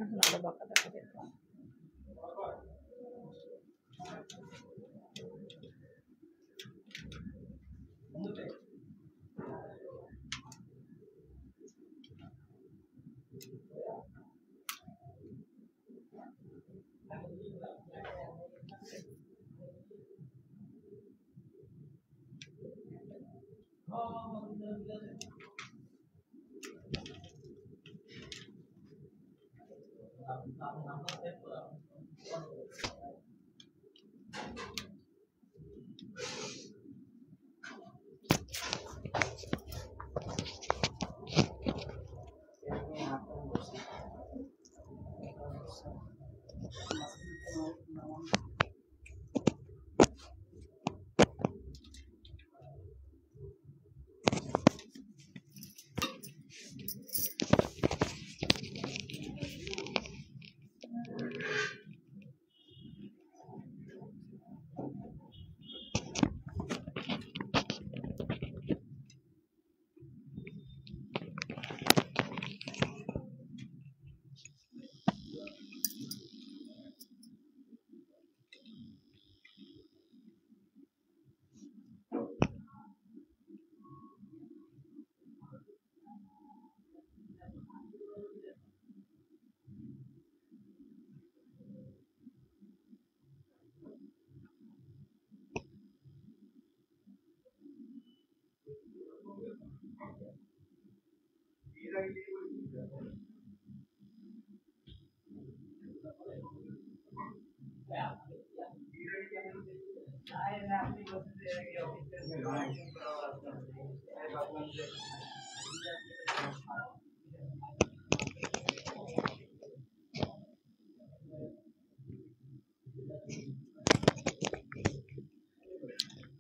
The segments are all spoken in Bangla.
এখন আরো বকা দেখাবে।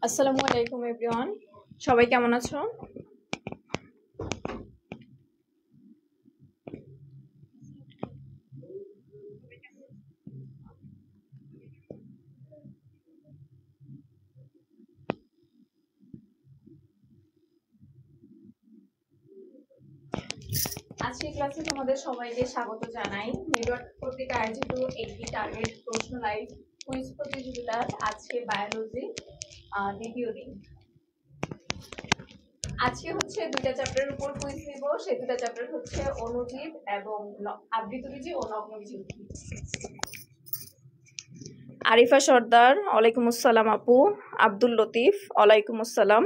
আসসালামু আলাইকুম এভরিওয়ান, সবাই কেমন আছো? আজকের ক্লাসে তোমাদের সবাইকে স্বাগত জানাই। নেটওয়ার্ক কর্তৃক আয়োজিত একটি টার্গেট প্রশ্ন লাইভ কুইজ প্রতিযোগিতার আজকে বায়োলজি দ্বিতীয় দিন। আজকে হচ্ছে দুইটা চ্যাপ্টারের উপর কুইজ নিব। সেই দুটা চ্যাপ্টার হচ্ছে অণুজীব এবং আবৃতবীজী ও নগ্নবীজী উদ্ভিদ। আরিফা সর্দার, ওয়ালাইকুম আসসালাম আপু। আব্দুল লতিফ, ওয়ালাইকুম আসসালাম।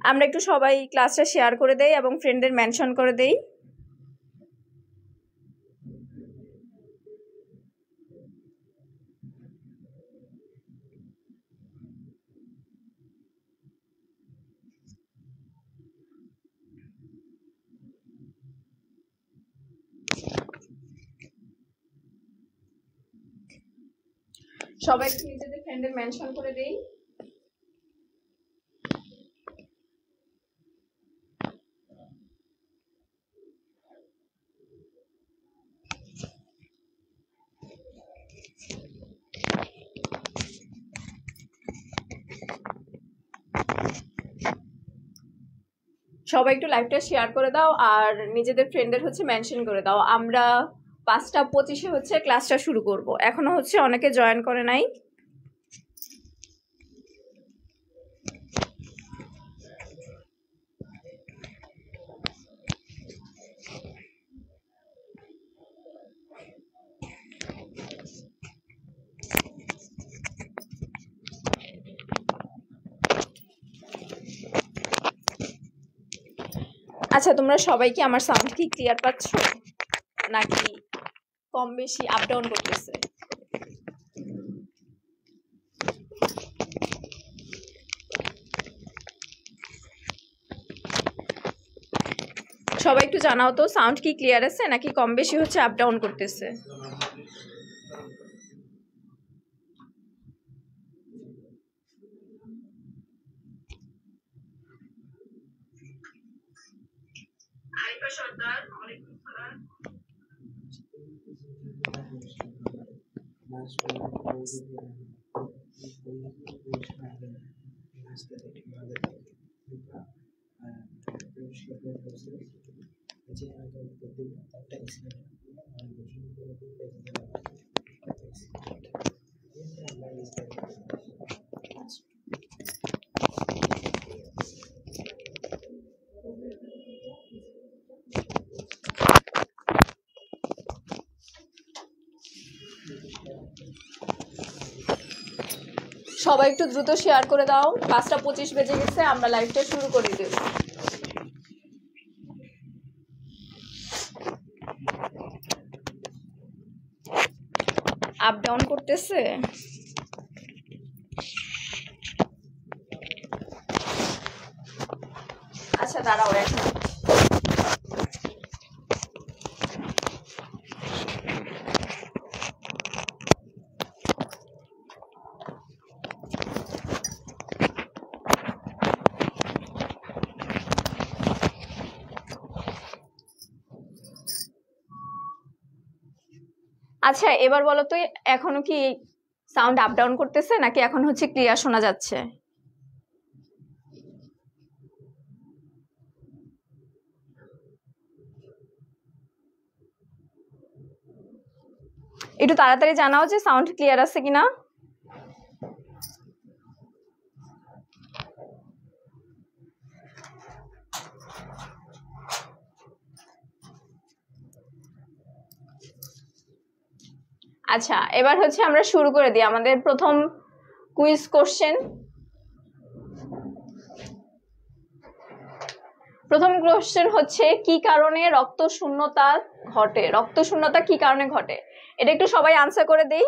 আমরা একটু সবাই ক্লাসটা শেয়ার করে দেই এবং ফ্রেন্ডদের মেনশন করে দেই। সবাই একটু নিজেদের ফ্রেন্ডদের মেনশন করে দেই। সবাই একটু লাইভটা শেয়ার করে দাও আর নিজেদের ফ্রেন্ডদের হচ্ছে মেনশন করে দাও। আমরা 5:25 হচ্ছে ক্লাসটা শুরু করব। এখনো হচ্ছে অনেকে জয়েন করে নাই। আচ্ছা, তোমরা সবাই কি আমার সাউন্ড কি ক্লিয়ার পাচ্ছ নাকি কম বেশি আপ ডাউন করতেছে? সবাই একটু জানাও তো সাউন্ড কি ক্লিয়ার আছে নাকি কম বেশি হচ্ছে আপ ডাউন করতেছে? আরিফা সর্দার, ওয়ালাইকুম আসসালাম। সবাই একটু দ্রুত শেয়ার করে দাও, 5:25 বেজে গেছে, আমরা লাইভটা শুরু করে দেব। আপ ডাউন করতেছে। আচ্ছা দাঁড়াও এখন। আচ্ছা এবার বলো তো, এখনো কি সাউন্ড আপ ডাউন করতেছে নাকি এখন হচ্ছে ক্লিয়ার শোনা যাচ্ছে? একটু তাড়াতাড়ি জানাও যে সাউন্ড ক্লিয়ার আছে কিনা। আচ্ছা এবার হচ্ছে আমরা শুরু করে দিই আমাদের প্রথম কুইজ কোশ্চেন। প্রথম কোশ্চেন হচ্ছে কি কারণে রক্ত শূন্যতা ঘটে? রক্ত শূন্যতা কি কারণে ঘটে? এটা একটু সবাই আনসার করে দেই।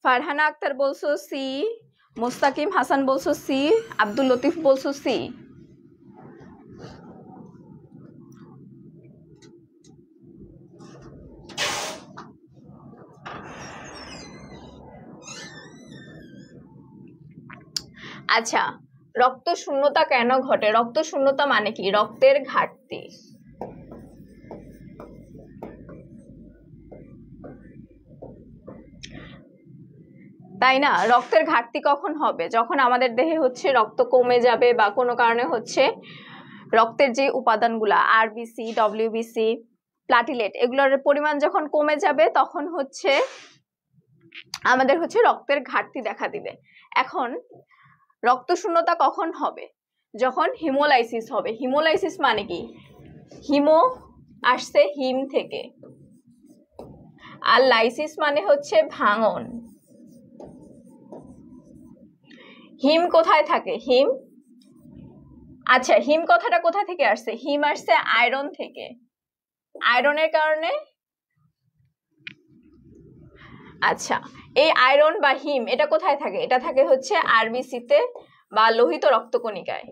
ফারহানা আক্তার বলছো সি, মুস্তাকিম হাসান বলছো সি, আব্দুল লতিফ বলছো সি। আচ্ছা রক্ত শূন্যতা কেন ঘটে? রক্ত শূন্যতা মানে কি? রক্তের ঘাটতি। তাই না? রক্তের ঘাটতি কখন হবে? যখন আমাদের দেহে হচ্ছে রক্ত কমে যাবে বা কোনো কারণে হচ্ছে রক্তের যে উপাদানগুলা আরবিসি, ডব্লিউবিসি, প্লাটিলেট এগুলোর পরিমাণ যখন কমে যাবে তখন হচ্ছে আমাদের হচ্ছে রক্তের ঘাটতি দেখা দিবে। এখন রক্ত শূন্যতা কখন হবে? যখন হিমোলাইসিস হবে। হিমোলাইসিস মানে কি? হিমো আসছে হিম থেকে, আর লাইসিস মানে হচ্ছে ভাঙন। হিম কোথায় থাকে? হিম, আচ্ছা হিম কথাটা কোথা থেকে আসছে? হিম আসছে আয়রন থেকে। আয়রনের কারণে, আচ্ছা এই আয়রন বা হিম এটা কোথায় থাকে? এটা থাকে হচ্ছে আরবিসি তে বা লোহিত রক্তকণিকায়।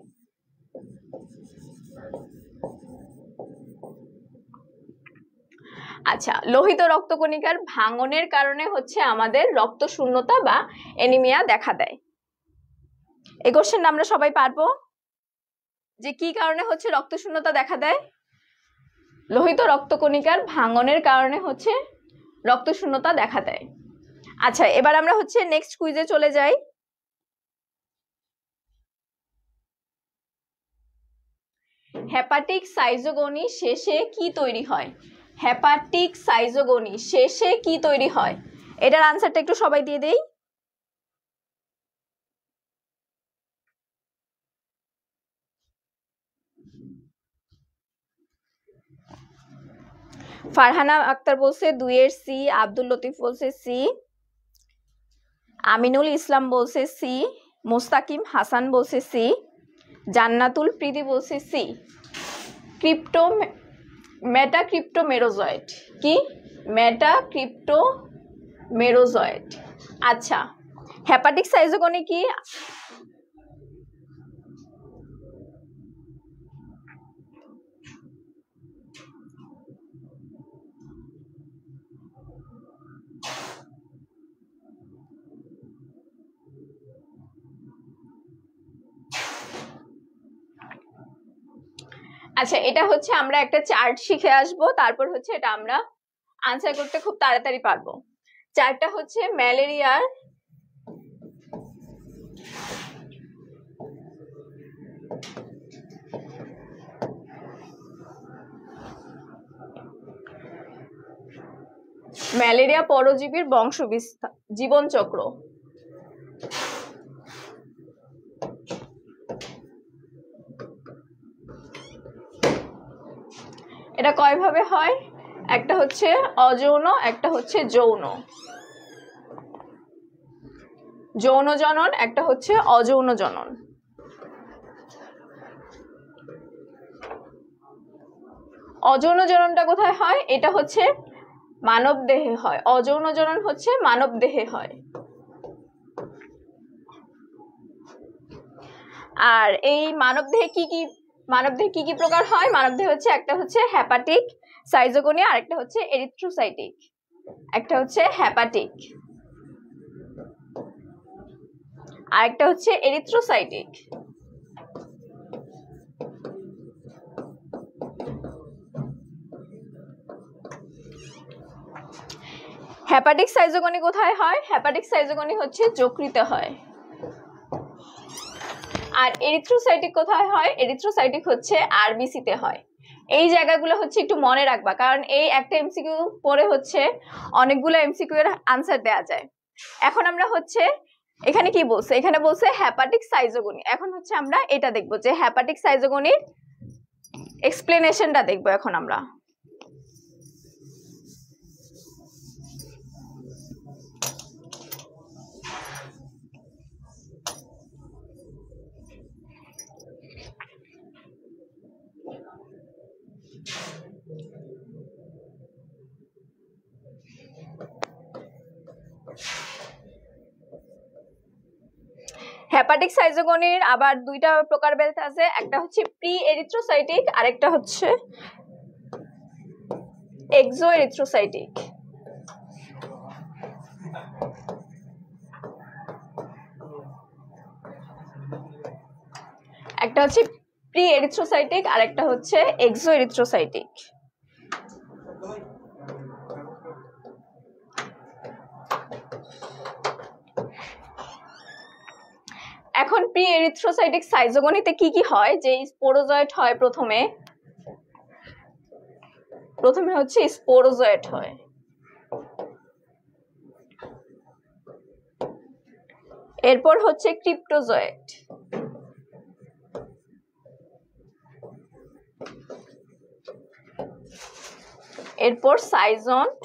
আচ্ছা লোহিত রক্তকণিকার ভাঙনের কারণে হচ্ছে আমাদের রক্ত শূন্যতা বা অ্যানিমিয়া দেখা দেয়। এই কোশ্চেনটা আমরা সবাই পারবো যে কি কারণে হচ্ছে রক্ত শূন্যতা দেখা দেয়? লোহিত রক্তকণিকার ভাঙনের কারণে হচ্ছে রক্ত শূন্যতা দেখা দেয়। আচ্ছা এবার আমরা হচ্ছে নেক্সট কুইজে চলে যাই। হেপাটিক সাইজোগনি শেষে কি তৈরি হয়? হেপাটিক সাইজোগনি শেষে কি তৈরি হয়? এটার আনসারটা একটু সবাই দিয়ে দেই। ফারহানা আক্তার বলছে 2 এর সি, আব্দুল লতিফ বলছে সি, আমিনুল ইসলাম বলছে সি, মুস্তাকিম হাসান বলছে সি, জান্নাতুল প্রীতি বলছে সি। ক্রিপ্টো মেটাক্রিপ্টোমেরোজয়েড কি? মেটাক্রিপ্টোমেরোজয়েড। আচ্ছা হেপাটিক সাইজোগনি কি? আচ্ছা, এটা হচ্ছে আমরা একটা চার্ট শিখে আসবো, তারপর হচ্ছে এটা আমরা আনসার করতে খুব তাড়াতাড়ি পারবো। চার্টটা হচ্ছে ম্যালেরিয়ার পরজীবীর বংশবিস্তার জীবনচক্র। এটা কয় ভাবে হয়? একটা হচ্ছে অযৌন, একটা হচ্ছে যৌন। যৌন জনন, একটা হচ্ছে অযৌন জনন। অযৌন জননটা কোথায় হয়? এটা হচ্ছে মানব দেহে হয়। অযৌন জনন হচ্ছে মানব দেহে হয়। আর এই মানব দেহে কি কি প্রকার হয়? মানব দেহে হচ্ছে একটা হচ্ছে হেপাটিক সাইজোগোনিয়া, আর একটা হচ্ছে এরিথ্রোসাইটিক। একটা হচ্ছে হেপাটিক আর একটা হচ্ছে এরিথ্রোসাইটিক। হেপাটিক সাইজোগনি কোথায় হয়? হেপাটিক সাইজোগনি হচ্ছে যকৃতে হয়। আর এরিথ্রোসাইটিক কোথায় হয়? এরিথ্রোসাইটিক হচ্ছে আরবিসি তে হয়। এই জায়গাগুলো হচ্ছে একটু মনে রাখবা, কারণ এই একটা এমসিকিউ পরে হচ্ছে অনেকগুলো এমসিকিউ এর আনসার দেয়া যায়। এখন আমরা হচ্ছে এখানে কি বলছে? এখানে বলছে হেপাটিক সাইজোগনি। এখন হচ্ছে আমরা এটা দেখবো যে হেপাটিক সাইজোগনির এক্সপ্লেনেশনটা দেখবো এখন আমরা। হেপাটিক সাইজোগনির আবার দুইটা প্রকার ভেদ আছে, একটা হচ্ছে প্রি এরিথ্রোসাইটিক আর একটা হচ্ছে এক্সো এরিথ্রোসাইটিক। একটা হচ্ছে প্রি এরিথ্রোসাইটিক আর একটা হচ্ছে এক্সো এরিথ্রোসাইটিক। এখন প্রি এরিথ্রোসাইটিক সাইজোগনিতে কি কি হয়? যে স্পোরোজয়েট হয় প্রথমে হচ্ছে স্পোরোজয়েট হয়, এরপর হচ্ছে ক্রিপ্টোজয়েট, এরপর সাইজন্ট,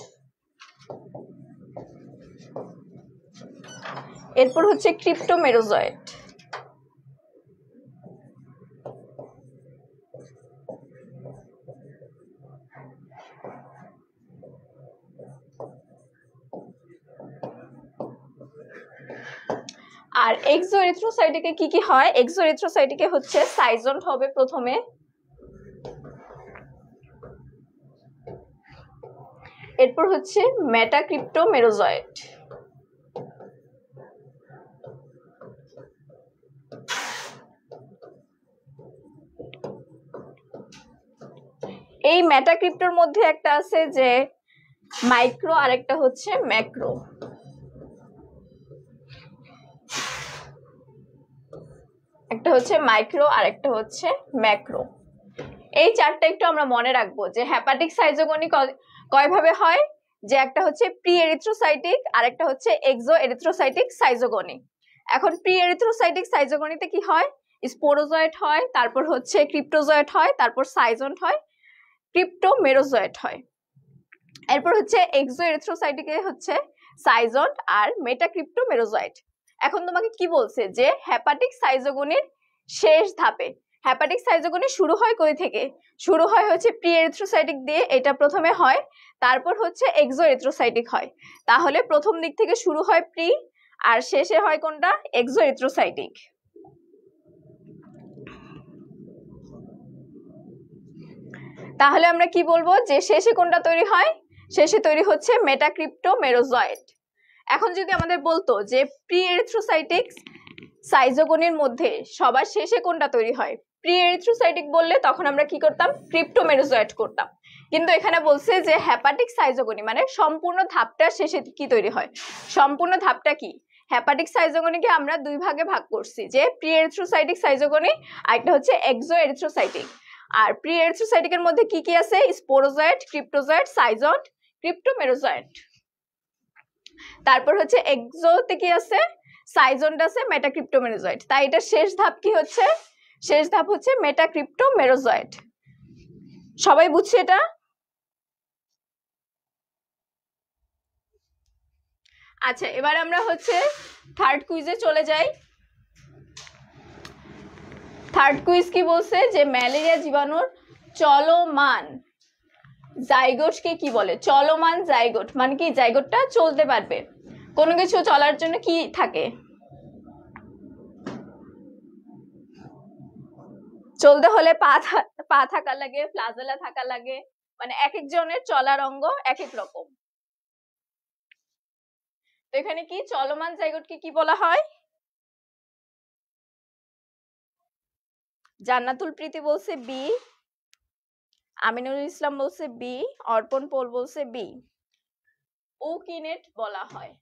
এরপর হচ্ছে ক্রিপ্টোমেরোজয়েট। আর এক্সো এরিথ্রোসাইটিকে কি কি হয়? এক্সো এরিথ্রোসাইটিকে হচ্ছে সাইজন্ট হবে প্রথমে, এরপর হচ্ছে মেটাক্রিপ্টোমেরোজয়েট, এই মেটাক্রিপ্টোর মধ্যে একটা আছে যে মাইক্রো আর একটা হচ্ছে ম্যাক্রো। একটা হচ্ছে মাইক্রো আর একটা হচ্ছে ম্যাক্রো। এই চারটা একটু আমরা মনে রাখবো যে হেপাটিক সাইজোগনি কয় ভাবে হয়, যে একটা হচ্ছে প্রি এরিথ্রোসাইটিক আর একটা হচ্ছে এক্সো এরিথ্রোসাইটিক সাইজোগনি। এখন প্রি এরিথ্রোসাইটিক সাইজোগনিতে কি হয়? স্পোরোজয়েট হয়, তারপর হচ্ছে ক্রিপ্টোজয়েট হয়, তারপর সাইজন্ট হয়, ক্রিপ্টোমেরোজয়েট হয়। এরপর হচ্ছে এক্সো এরিথ্রোসাইটিকে হচ্ছে সাইজন্ট আর মেটাক্রিপ্টোমেরোজয়েট। এখন তোমাকে কি বলছে? যে হেপাটিক সাইজোগনির শেষ ধাপে। হেপাটিক সাইজোগনি শুরু হয় কই থেকে? শুরু হয় হচ্ছে প্রি এরিথ্রোসাইটিক দিয়ে, এটা প্রথমে হয়, তারপর হচ্ছে এক্সো এরিথ্রোসাইটিক হয়। তাহলে প্রথম দিক থেকে শুরু হয় প্রি, আর শেষে হয় কোনটা? Exo erythrocytic. তাহলে আমরা কি বলবো? যে শেষে কোনটা তৈরি হয়? শেষে তৈরি হচ্ছে মেটাক্রিপ্টোমেরোজয়েট। এখন যদি আমাদের বলতো যে প্রি এরিথ্রোসাইটিক সাইজোগনির মধ্যে সবার শেষে কোনটা তৈরি হয়? প্রি এরিথ্রোসাইটিক বললে তখন আমরা কি করতাম, ক্রিপ্টোমেরোজয়েট করতাম। কিন্তু এখানে বলছে যে হেপাটিক সাইজোগনি মানে সম্পূর্ণ ধাপটা শেষে কি তৈরি হয়, সম্পূর্ণ ধাপটা কি, হেপাটিক সাইজোগনিকে আমরা দুই ভাগে ভাগ করছি, যে প্রি এরিথ্রোসাইটিক সাইজোগনি আর একটা হচ্ছে এক্সো এরিথ্রোসাইটিক। আর প্রি এরিথ্রোসাইটিকের মধ্যে কি কি আছে, স্পোরোজয়েট, ক্রিপ্টোজয়েট, সাইজন্ট, ক্রিপ্টোমেরোজয়েট। তারপর হচ্ছে এক্সোতে কি আছে, সাইজন্ট আছে, মেটাক্রিপ্টোমেরোজয়েট। তাই এটা শেষ ধাপ কি হচ্ছে, শেষ ধাপ হচ্ছে মেটাক্রিপ্টোমেরোজয়েট। সবাই বুঝছে এটা? আচ্ছা, এবার আমরা হচ্ছে থার্ড কুইজে চলে যাই। থার্ড কুইজ কি বলছে, যে ম্যালেরিয়া জীবাণুর চলমান জাইগোটকে কি বলে, চলমান জাইগোট মানে কি, জাইগোটটা চলতে পারবে, কোনো কিছু চলার জন্য কি থাকে, চলতে হলে পা থাকা লাগে, ফ্লাজেলা থাকা লাগে, মানে এক একজনের চলার অঙ্গ এক এক রকম। তো এখানে কি চলমান জাইগোটকে কি বলা হয়, জান্নাতুল প্রীতি বলছে বি, আমিনুল ইসলাম বলছে বি, অর্পণ পোল বলছে বি, ওকিনেট বলা হয়।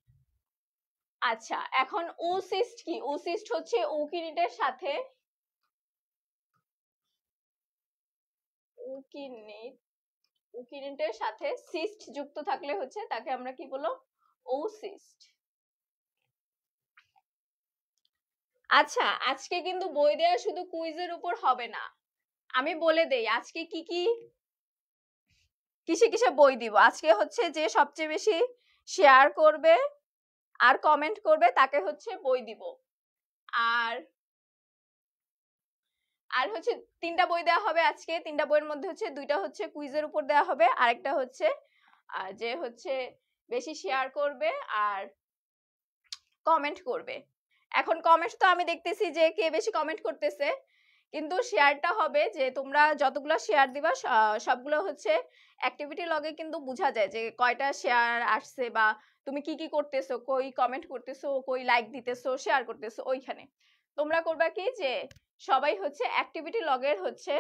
আচ্ছা, এখন ওসিস্ট কি, ওসিস্ট হচ্ছে ওকিনেটের সাথে, ওকিনেটের সাথে সিস্ট যুক্ত থাকলে হচ্ছে তাকে আমরা কি বলবো, ওসিস্ট। আচ্ছা, আজকে কিন্তু বই দেয়া শুধু কুইজের উপর হবে না, আমি বলে দেই আজকে কি কি কিসে কিসে বই দিব। আজকে হচ্ছে যে সবচেয়ে বেশি শেয়ার করবে আর কমেন্ট করবে তাকে হচ্ছে বই দিব। আর আর হচ্ছে 3টা বই দেওয়া হবে আজকে। 3টা বইয়ের মধ্যে হচ্ছে 2টা হচ্ছে কুইজের উপর দেওয়া হবে, আরেকটা হচ্ছে যে হচ্ছে বেশি শেয়ার করবে আর কমেন্ট করবে। এখন কমেন্ট তো আমি দেখতেছি যে কে বেশি কমেন্ট করতেছে, কিন্তু শেয়ারটা হবে যে তোমরা যতগুলো শেয়ার দিবা সবগুলো হচ্ছে অ্যাক্টিভিটি লগে কিন্তু বোঝা যায় যে কয়টা শেয়ার আসছে, বা তুমি কি কি করতেছো, কই কমেন্ট করতেছো, কই লাইক দিতেছো, শেয়ার করতেছো। ওইখানে তোমরা করবা কি, যে সবাই হচ্ছে অ্যাক্টিভিটি লগের হচ্ছে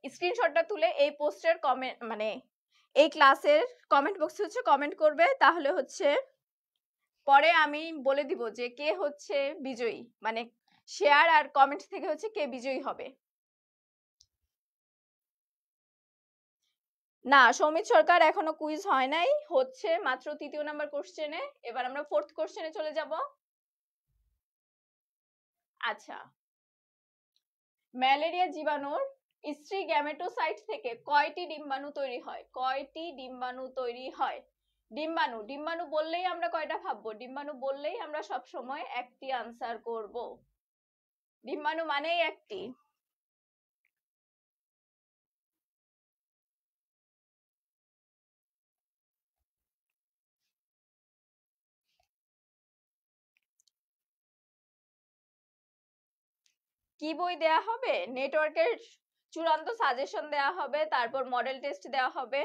স্ক্রিনশটটা তুলে এই পোস্টের কমেন্ট মানে এই ক্লাসের কমেন্ট বক্সে হচ্ছে কমেন্ট করবে, তাহলে হচ্ছে পরে আমি বলে দিব যে কে হচ্ছে বিজয়ী, মানে শেয়ার আর কমেন্ট থেকে হচ্ছে কে বিজয়ী হবে। না, সৌমিত সরকার এখনো কুইজ হয় নাই, হচ্ছে মাত্র 3য় নাম্বার কোশ্চেনে। এবার আমরা 4th কোশ্চেনে চলে যাব। আচ্ছা, ম্যালেরিয়া জীবাণুর স্ত্রী গ্যামেটোসাইট থেকে কয়টি ডিম্বাণু তৈরি হয়, কয়টি ডিম্বাণু তৈরি হয়। ডিম্বাণু, ডিম্বাণু বললেই আমরা কয়টা ভাববো, ডিম্বাণু বললেই আমরা সব সময় একটি আনসার করব, ডিম্বাণু মানেই একটি। কি বই দেয়া হবে, নেটওয়ার্কের চূড়ান্ত সাজেশন দেয়া হবে, তারপর মডেল টেস্ট দেয়া হবে।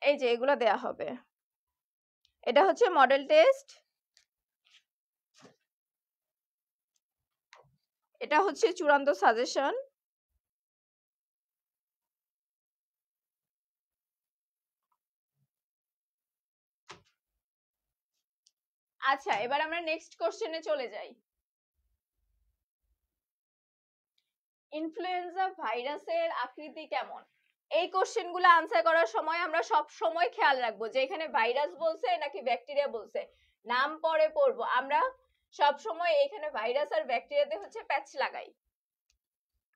এই যে এগুলো দেয়া হবে, এটা হচ্ছে মডেল টেস্ট, এটা হচ্ছে চূড়ান্ত সাজেশন। আচ্ছা, এবার আমরা নেক্সট কোশ্চেনে চলে যাই। ইনফ্লুয়েঞ্জা ভাইরাসের আকৃতি কেমন। এই কোশ্চেনগুলো আনসার করার সময় আমরা সব সময় খেয়াল রাখবো যে এখানে ভাইরাস বলছে নাকি ব্যাকটেরিয়া বলছে, নাম পরে পড়বো আমরা সব সময়। এখানে ভাইরাস আর ব্যাকটেরিয়াতে হচ্ছে প্যাচ লাগাই,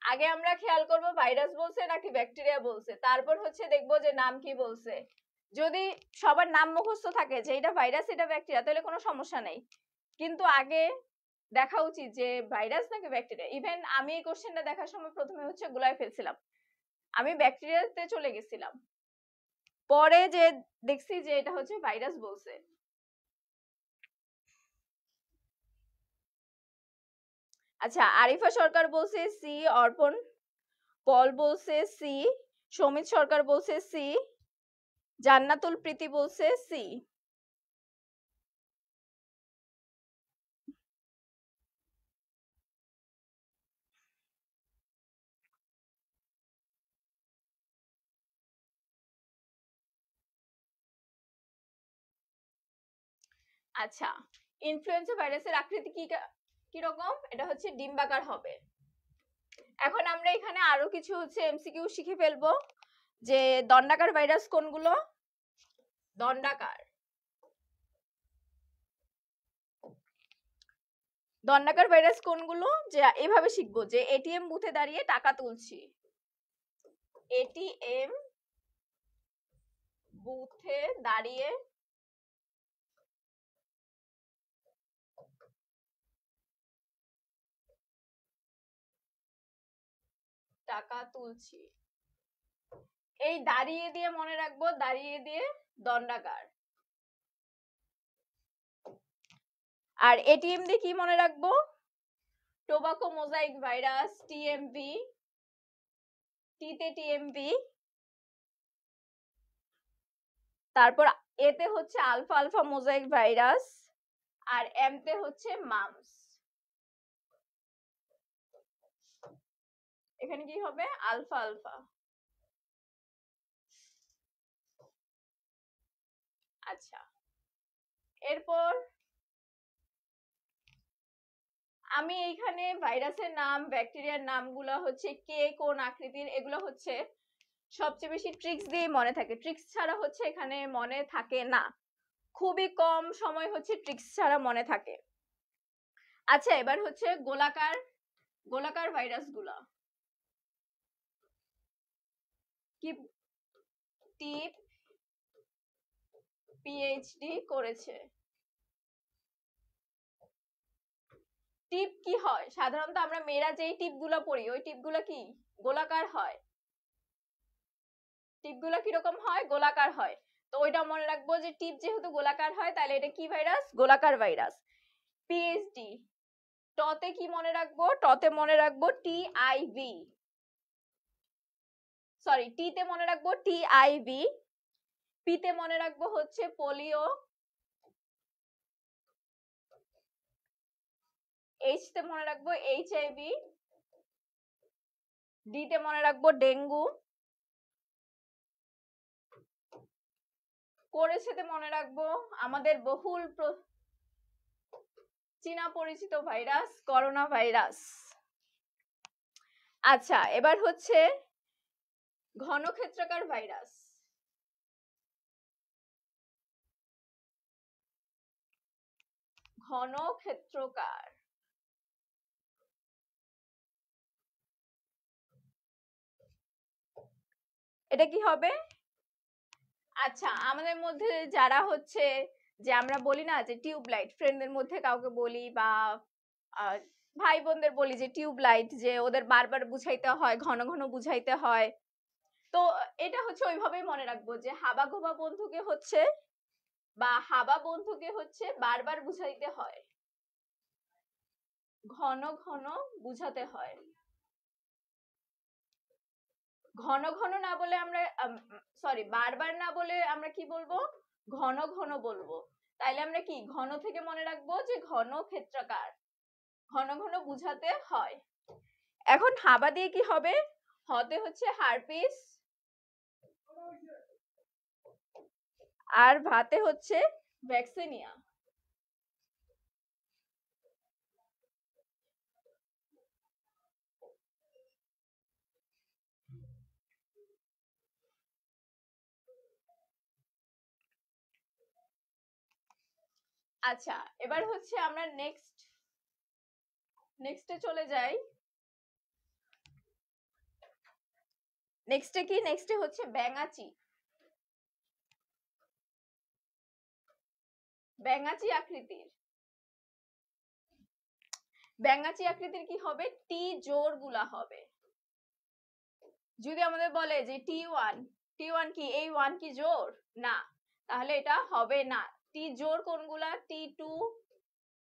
আগে আমরা খেয়াল করব ভাইরাস বলছে নাকি ব্যাকটেরিয়া বলছে, তারপর হচ্ছে দেখবো যে নাম কি বলছে। যদি সবার নাম মুখস্থ থাকে যে এটা ভাইরাস এটা ব্যাকটেরিয়া, তাহলে কোনো সমস্যা নেই, কিন্তু আগে দেখা উচিত যে ভাইরাস নাকি ব্যাকটেরিয়া। ইভেন আমি এই কোশ্চেনটা দেখার সময় প্রথমে হচ্ছে গুলায় ফেলছিলাম, আমি ব্যাকটেরিয়াতে চলে গেছিলাম, পরে যে দেখছি যে এটা হচ্ছে ভাইরাস বলছে। আচ্ছা, আরিফা সরকার বলছে সি, অর্পণ পল বলছে সি, সৌমিত সরকার বলছে সি, জান্নাতুল প্রীতি বলছে সি। আচ্ছা, ইনফ্লুয়েঞ্জা ভাইরাসের আকৃতি কি রকম? এটা হচ্ছে ডিম্বাকার হবে। এখন আমরা এখানে আরো কিছু হচ্ছে এমসিকিউ শিখে ফেলবো, যে দণ্ডাকার ভাইরাস কোনগুলো? দণ্ডাকার দণ্ডাকার ভাইরাস কোনগুলো? যে এভাবে শিখবো যে এটিএম বুথে দাঁড়িয়ে টাকা তুলছি, এটিএম বুথে দাঁড়িয়ে টাকা তুলছি, এই দাঁড়িয়ে দিয়ে মনে রাখবো, দাঁড়িয়ে দিয়ে দণ্ডাকার। আর এটিএম দিয়ে কি মনে রাখবো? টোবাকো মোজাইক ভাইরাস, টিএমভি, টিতে টিএমভি, তারপর এতে হচ্ছে আলফা আলফা মোজাইক ভাইরাস, আর এমতে হচ্ছে মামস। এখানে কি হবে? Alpha alpha. আচ্ছা, এরপর আমি এইখানে ভাইরাসের নাম, ব্যাকটেরিয়ার নামগুলো হচ্ছে কে কোন আকৃতির, এগুলো হচ্ছে সবচেয়ে বেশি ট্রিক্স দিয়ে মনে থাকে, ট্রিক্স ছাড়া হচ্ছে এখানে মনে থাকে না, খুবই কম সময় হচ্ছে ট্রিক্স ছাড়া মনে থাকে। আচ্ছা, এবার হচ্ছে গোলাকার ভাইরাস গুলা কি টিপ পিএইচডি করেছে। টিপ কি হয়? সাধারণত আমরা মেয়েরা যেই টিপগুলো পরি ওই টিপগুলো কি গোলাকার হয়। টিপগুলো কিরকম হয়? গোলাকার হয়। তো ওইটা মনে রাখবো যে টিপ যেহেতু গোলাকার হয় তাহলে এটা কি ভাইরাস? গোলাকার ভাইরাস। পিএইচডি টতে কি মনে রাখবো? টতে মনে রাখবো টিআইভি, সরি টিতে মনে রাখবো টিআইভি, পিতে মনে রাখবো হচ্ছে পোলিও, এইচ তে মনে রাখবো এইচআইভি, ডি তে মনে রাখবো ডেঙ্গু, করেছেতে মনে রাখবো আমাদের বহুল চীনা পরিচিত ভাইরাস করোনা ভাইরাস। আচ্ছা, এবার হচ্ছে ঘনক্ষেত্রাকার ভাইরাস। ঘনক্ষেত্রকার এটা কি হবে? আচ্ছা, আমাদের মধ্যে যারা হচ্ছে, যে আমরা বলি না যে টিউবলাইট, ফ্রেন্ডদের মধ্যে কাউকে বলি বা ভাই বোনদের বলি যে টিউবলাইট, যে ওদের বারবার বুঝাইতে হয়, ঘন ঘন বুঝাইতে হয়, তো এটা হচ্ছে ওইভাবেই মনে রাখবো যে হাবা গোবা বন্ধুকে হচ্ছে বা হাবা বন্ধুকে হচ্ছে বারবার বুঝাইতে হয়, ঘন ঘন বুঝাতে হয়। ঘন ঘন না বলে আমরা সরি বারবার না বলে আমরা কি বলবো? ঘন ঘন বলবো। তাইলে আমরা কি ঘন থেকে মনে রাখবো যে ঘন ক্ষেত্রাকার, ঘন ঘন বুঝাতে হয়। এখন হাবা দিয়ে কি হবে? হতে হচ্ছে হারপিস, আর ভাতে হচ্ছে ভ্যাকসিনিয়া। আচ্ছা, এবার হচ্ছে আমরা নেক্সটে চলে যাই। নেক্সটে কি? নেক্সটে হচ্ছে ব্যাঙাচি। ব্যাঙাচি আকৃতির, ব্যাঙাচি আকৃতির কি হবে? টি জোর গুলা হবে। যদি আমাদের বলে যে টি ওয়ান কি, এই ওয়ান কি জোর? না, তাহলে এটা হবে না। টি জোর কোনগুলা? টি2,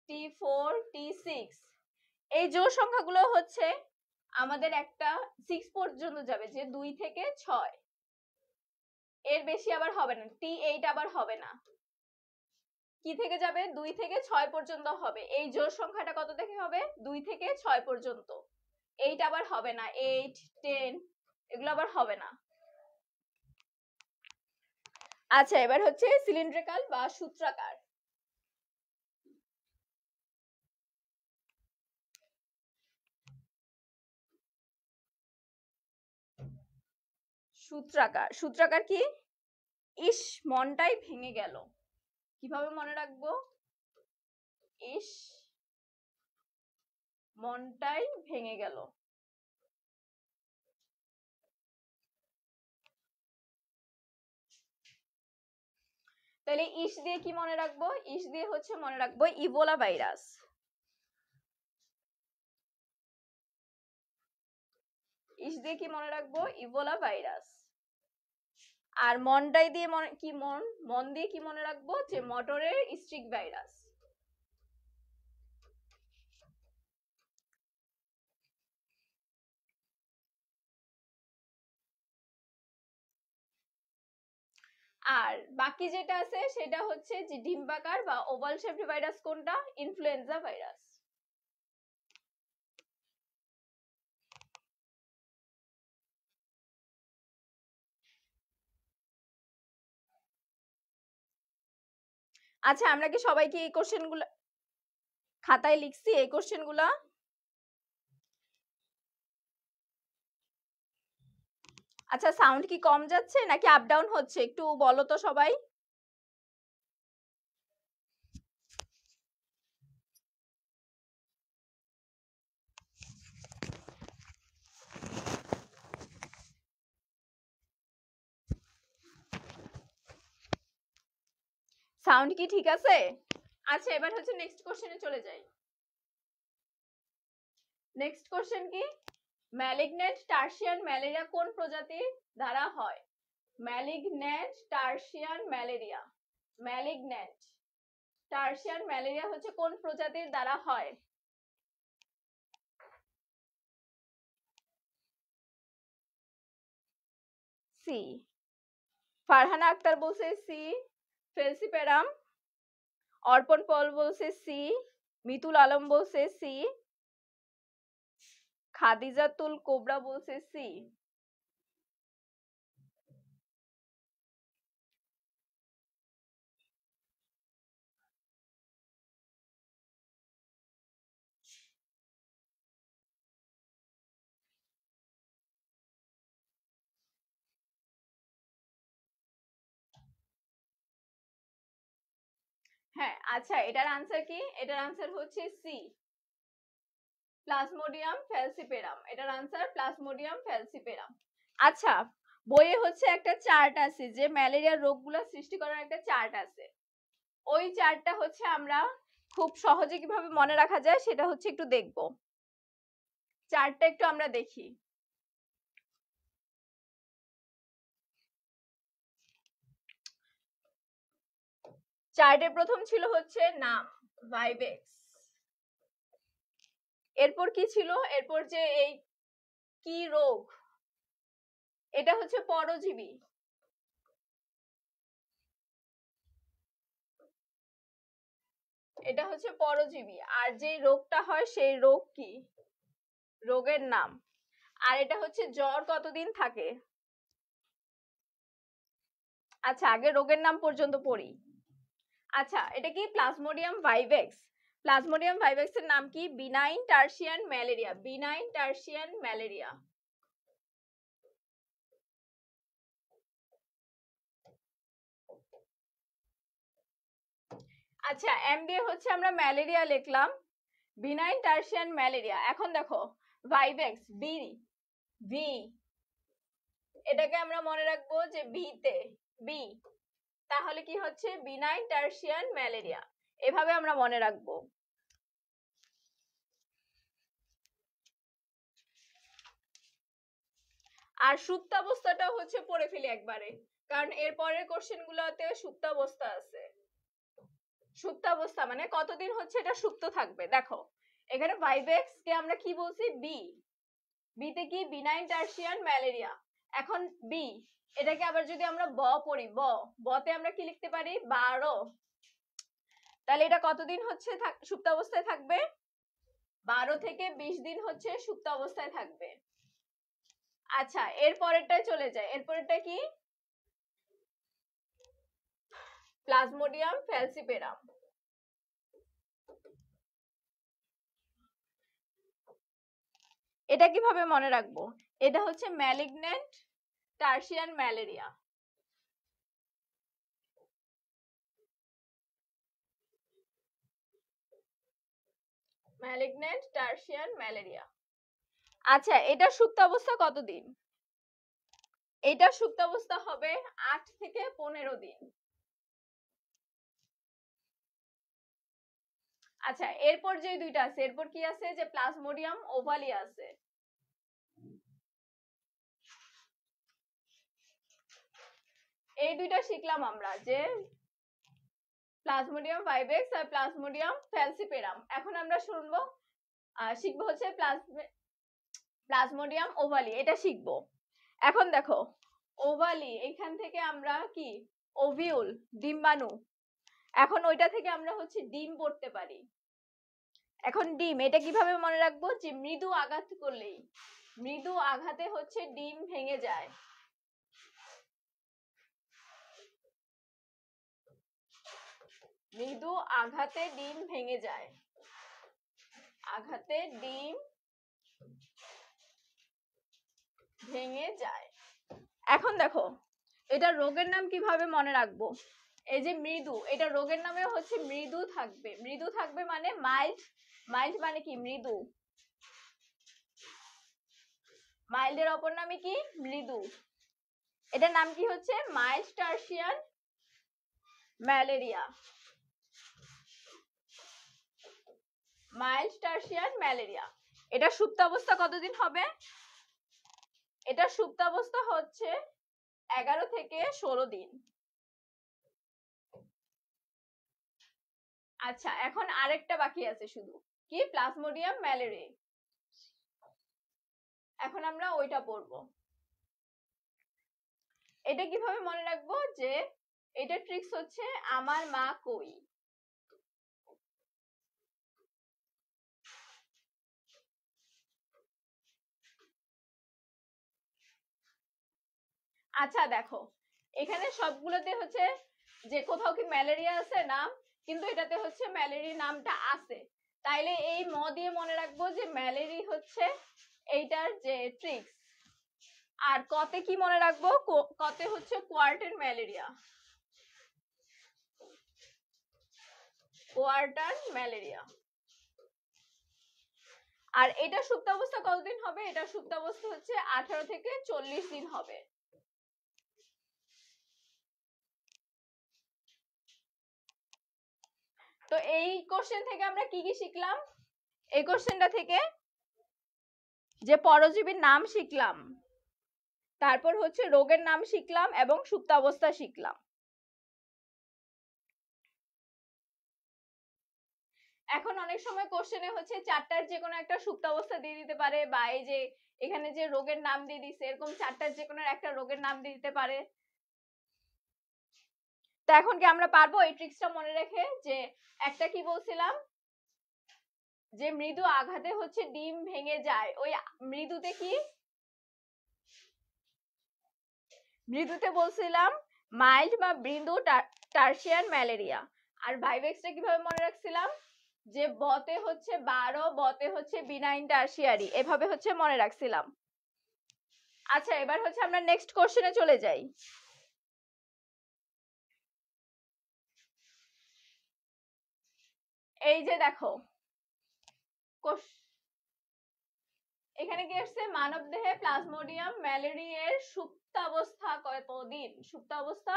টি4, টি6। এই জোর সংখ্যাগুলো হচ্ছে আমাদের একটা 6 পর্যন্ত যাবে, যে 2 থেকে 6, এর বেশি আবার হবে না। টি8 আবার হবে না। কি থেকে যাবে? 2 থেকে 6 পর্যন্ত হবে। এই জোর সংখ্যাটা কত থেকে হবে? 2 থেকে 6 পর্যন্ত। 8 আবার হবে না, 8, 10 এগুলো আবার হবে না। আচ্ছা, এবার হচ্ছে সিলিন্ড্রিক্যাল বা সূত্রাকার। সূত্রাকার। সূত্রাকার কি? ইস মনটাই ভেঙে গেল। কিভাবে মনে রাখবো? ইস মনটাই ভেঙে গেল। তাহলে ইস দিয়ে কি মনে রাখবো? ইস দিয়ে হচ্ছে মনে রাখবো ইবোলা ভাইরাস। ইস দিয়ে কি মনে রাখবো? Ebola virus. আর মনটাই দিয়ে মনে কি মন দিয়ে কি মনে রাখবো? যে মোটরের স্ট্রিক ভাইরাস। আর বাকি যেটা আছে সেটা হচ্ছে যে ডিম্বাকার বা ওভাল শেপড ভাইরাস কোনটা? Influenza virus. আচ্ছা আমরা কি সবাই কি এই কোশ্চেন গুলো খাতায় লিখছি? এই কোশ্চেন গুলা আচ্ছা সাউন্ড কি কম যাচ্ছে নাকি আপ ডাউন হচ্ছে একটু বলো তো সবাই। সাউন্ড কি ঠিক আছে? আচ্ছা এবার হচ্ছে নেক্সট কোশ্চেনে চলে যাই। নেক্সট কোশ্চেন কি? ম্যালিগন্যান্ট টার্সিয়ান ম্যালেরিয়া কোন প্রজাতির দ্বারা হয়? Malignant tertian malaria. Malignant tertian malaria হচ্ছে কোন প্রজাতির দ্বারা হয়? সি। ফারহানা আক্তার বলছে সি। ফেলসিপেরাম। অর্পণ পল বলছে সি। মিতুল আলম বলছে সি। খাদিজাতুল কোবরা বলছে সি। হ্যাঁ আচ্ছা এটার আনসার কি? এটার আনসার হচ্ছে সি, প্লাজমোডিয়াম ফ্যালসিপেরাম। এটার আনসার প্লাজমোডিয়াম ফ্যালসিপেরাম। আচ্ছা বইয়ে হচ্ছে একটা চার্ট আছে যে ম্যালেরিয়ার রোগগুলো সৃষ্টি করার একটা চার্ট আছে। ওই চার্টটা হচ্ছে আমরা খুব সহজে কিভাবে মনে রাখা যায় সেটা হচ্ছে একটু দেখব। চার্টটা একটু আমরা দেখি। চার্টের প্রথম ছিল হচ্ছে নাম ভাইভেক্স। এরপর কি ছিল? এরপর যে এই কি রোগ, এটা হচ্ছে পরজীবী। এটা হচ্ছে পরজীবী। আর যে রোগটা হয় সেই রোগ কি? রোগের নাম। আর এটা হচ্ছে জ্বর কতদিন থাকে? আচ্ছা আগে রোগের নাম পর্যন্ত পড়ি। আচ্ছা এটা কি? Plasmodium vivax. প্লাজমোডিয়াম ভাইভেক্স এর নাম কি? Benign tertian malaria. Benign tertian malaria. আচ্ছা এম দিয়ে হচ্ছে আমরা ম্যালেরিয়া লিখলাম, বিনাইন টার্সিয়ান ম্যালেরিয়া। এখন দেখো ভাইভেক্স বি, ভি, এটাকে আমরা মনে রাখবো যে বি তে, বি, তাহলে কি হচ্ছে? Benign tertian malaria. এভাবে আমরা মনে রাখবো। আর সুপ্তাবস্থাটা হচ্ছে পড়ে ফেলি একবারে, কারণ এর পরের কোশ্চেন গুলোতে সুপ্তাবস্থা আছে। সুপ্তাবস্থা মানে কতদিন হচ্ছে এটা সুপ্ত থাকবে। দেখো এখানে ভাইভেক্স কে আমরা কি বলছি? বি। বিতে কি? Benign tertian malaria. এখন বি, এটাকে আবার যদি আমরা ব পড়ি, বতে আমরা কি লিখতে পারি? 12। তাহলে এটা কতদিন হচ্ছে সুপ্তাবস্থায় থাকবে? 12 থেকে 20 দিন হচ্ছে সুপ্তাবস্থায় থাকবে। আচ্ছা এর পরেরটায় চলে যায়। এরপরেরটা কি? Plasmodium falciparum. এটা কিভাবে মনে রাখবো? এটা হচ্ছে malignant tertian malaria. Malignant tertian malaria. আচ্ছা, এটা সুপ্তাবস্থা কতদিন? এটা সুপ্তাবস্থা হবে 8 থেকে 15 দিন। আচ্ছা, এরপর যে দুইটা আছে, এরপর কি আছে, যে প্লাজমোডিয়াম ওভালি আছে। এই দুইটা শিখলাম আমরা, যে প্লাজমোডিয়াম ভাইভেক্স আর প্লাজমোডিয়াম ফ্যালসিপেরাম। এখন আমরা শিখবো হচ্ছে প্লাজমোডিয়াম ওভালি, এটা শিখবো। এখন দেখো, ওভালি, এখান থেকে আমরা কি ওভিউল, ডিম্বাণু, এখন ওইটা থেকে আমরা হচ্ছে ডিম পড়তে পারি। এখন ডিম, এটা কিভাবে মনে রাখবো, যে মৃদু আঘাত করলেই, মৃদু আঘাতে হচ্ছে ডিম ভেঙে যায়। মৃদু আঘাতে ডিম ভেঙে যায়, আঘাতে ডিম ভেঙে যায়। এখন দেখো, এটা রোগের নাম কিভাবে মনে রাখবো, এই যে মৃদু, এটা রোগের নামে হচ্ছে মৃদু থাকবে। মৃদু থাকবে মানে মাইল্ড, মাইল্ড মানে কি মৃদু, মাইল্ডের অপর নামে কি মৃদু। এটার নাম কি হচ্ছে mild tertian malaria. Mild tertian malaria. এটা সুপ্তাবস্থা কতদিন হবে? এটা সুপ্তাবস্থা হচ্ছে 11 থেকে 16 দিন। আচ্ছা, এখন আরেকটা বাকি আছে শুধু, কি প্লাজমোডিয়াম ম্যালেরিয়া। এখন আমরা ওইটা পড়বো। এটা কিভাবে মনে রাখবো, যে এটা ট্রিক্স হচ্ছে আমার মা কই। আচ্ছা দেখো, এখানে সবগুলোতে হচ্ছে যে কোথাও কি ম্যালেরিয়া আছে নাম, কিন্তু এটাতে হচ্ছে ম্যালেরিয়া নামটা আছে। তাইলে এই ম দিয়ে মনে রাখবো যে ম্যালেরিয়া হচ্ছে এইটার যে ট্রিক্স। আর কতে কি মনে রাখবো, কতে হচ্ছে কোয়ার্টার ম্যালেরিয়া, কোয়ার্টার ম্যালেরিয়া। আর এটা সুপ্তাবস্থা কতদিন হবে? এটা সুপ্তাবস্থা হচ্ছে 18 থেকে 40 দিন হবে। তো এই কোশ্চেন থেকে আমরা কি কি শিখলাম? এই কোশ্চেনটা থেকে যে পরজীবীর নাম শিখলাম, তারপর হচ্ছে রোগের নাম শিখলাম এবং সুপ্তাবস্থা শিখলাম। এখন অনেক সময় কোশ্চেনে হচ্ছে 4টার যে কোনো একটা সুপ্তাবস্থা দিয়ে দিতে পারে, বা এই যে এখানে যে রোগের নাম দিয়ে দিছে, এরকম 4টার যে কোনো একটা রোগের নাম দিয়ে দিতে পারে। তো এখন কি আমরা পারবো এই ট্রিক্সটা মনে রেখে, যে একটা কি বলছিলাম, যে মৃদু আঘাতে হচ্ছে ডিম ভেঙে যায়, ওই মৃদুতে কি, মৃদুতে বলছিলাম মাইল্ড বা মৃদু টার্সিয়ান ম্যালেরিয়া। আর ভাইভেক্সটা কিভাবে মনে রাখছিলাম, যে বতে হচ্ছে 12, বতে হচ্ছে বিনাইন টার্সিয়ারি, এভাবে হচ্ছে মনে রাখছিলাম। আচ্ছা, এবার হচ্ছে আমরা নেক্সট কোশ্চেনে চলে যাই। এই যে দেখো, এখানে কি আসছে, মানব দেহে প্লাজমোডিয়াম ম্যালেরিয়ার সুপ্তাবস্থা কতদিন? সুপ্তাবস্থা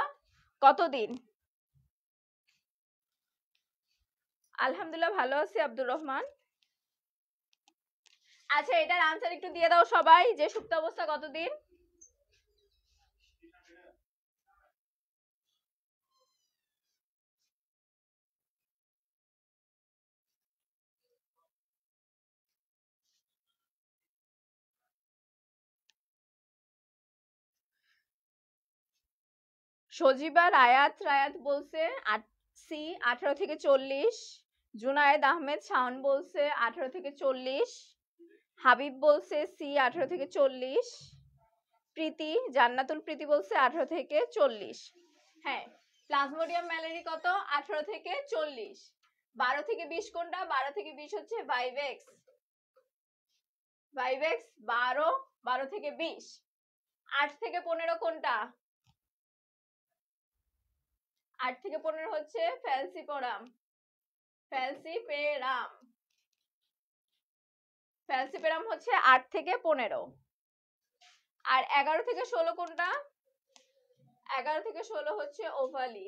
কতদিন? আলহামদুলিল্লাহ ভালো আছি আব্দুর রহমান। আচ্ছা, এটার আনসার একটু দিয়ে দাও সবাই, যে সুপ্তাবস্থা কতদিন? সজিবা রায়াত, রায়াত বলছে সি 18 থেকে 40। জুনায়েদ আহমেদ শাওন বলছে 18 থেকে 40। হাবিব বলছে সি 18 থেকে 40। প্রীতি, জান্নাতুল প্রীতি বলছে 18 থেকে 40। হ্যাঁ, প্লাজমোডিয়াম ম্যালেরিয়া কত? 18 থেকে 40। 12 থেকে 20 কোনটা? 12 থেকে 20 হচ্ছে ভাইভেক্স। ভাইভেক্স 12 থেকে 20। 8 থেকে 15 কোনটা? 8 থেকে 15 হচ্ছে ফ্যালসিপোরাম। ফ্যালসিপেরাম। ফ্যালসিপেরাম হচ্ছে 8 থেকে 15। আর 11 থেকে 16 কোনটা? 11 থেকে 16 হচ্ছে ওভালি।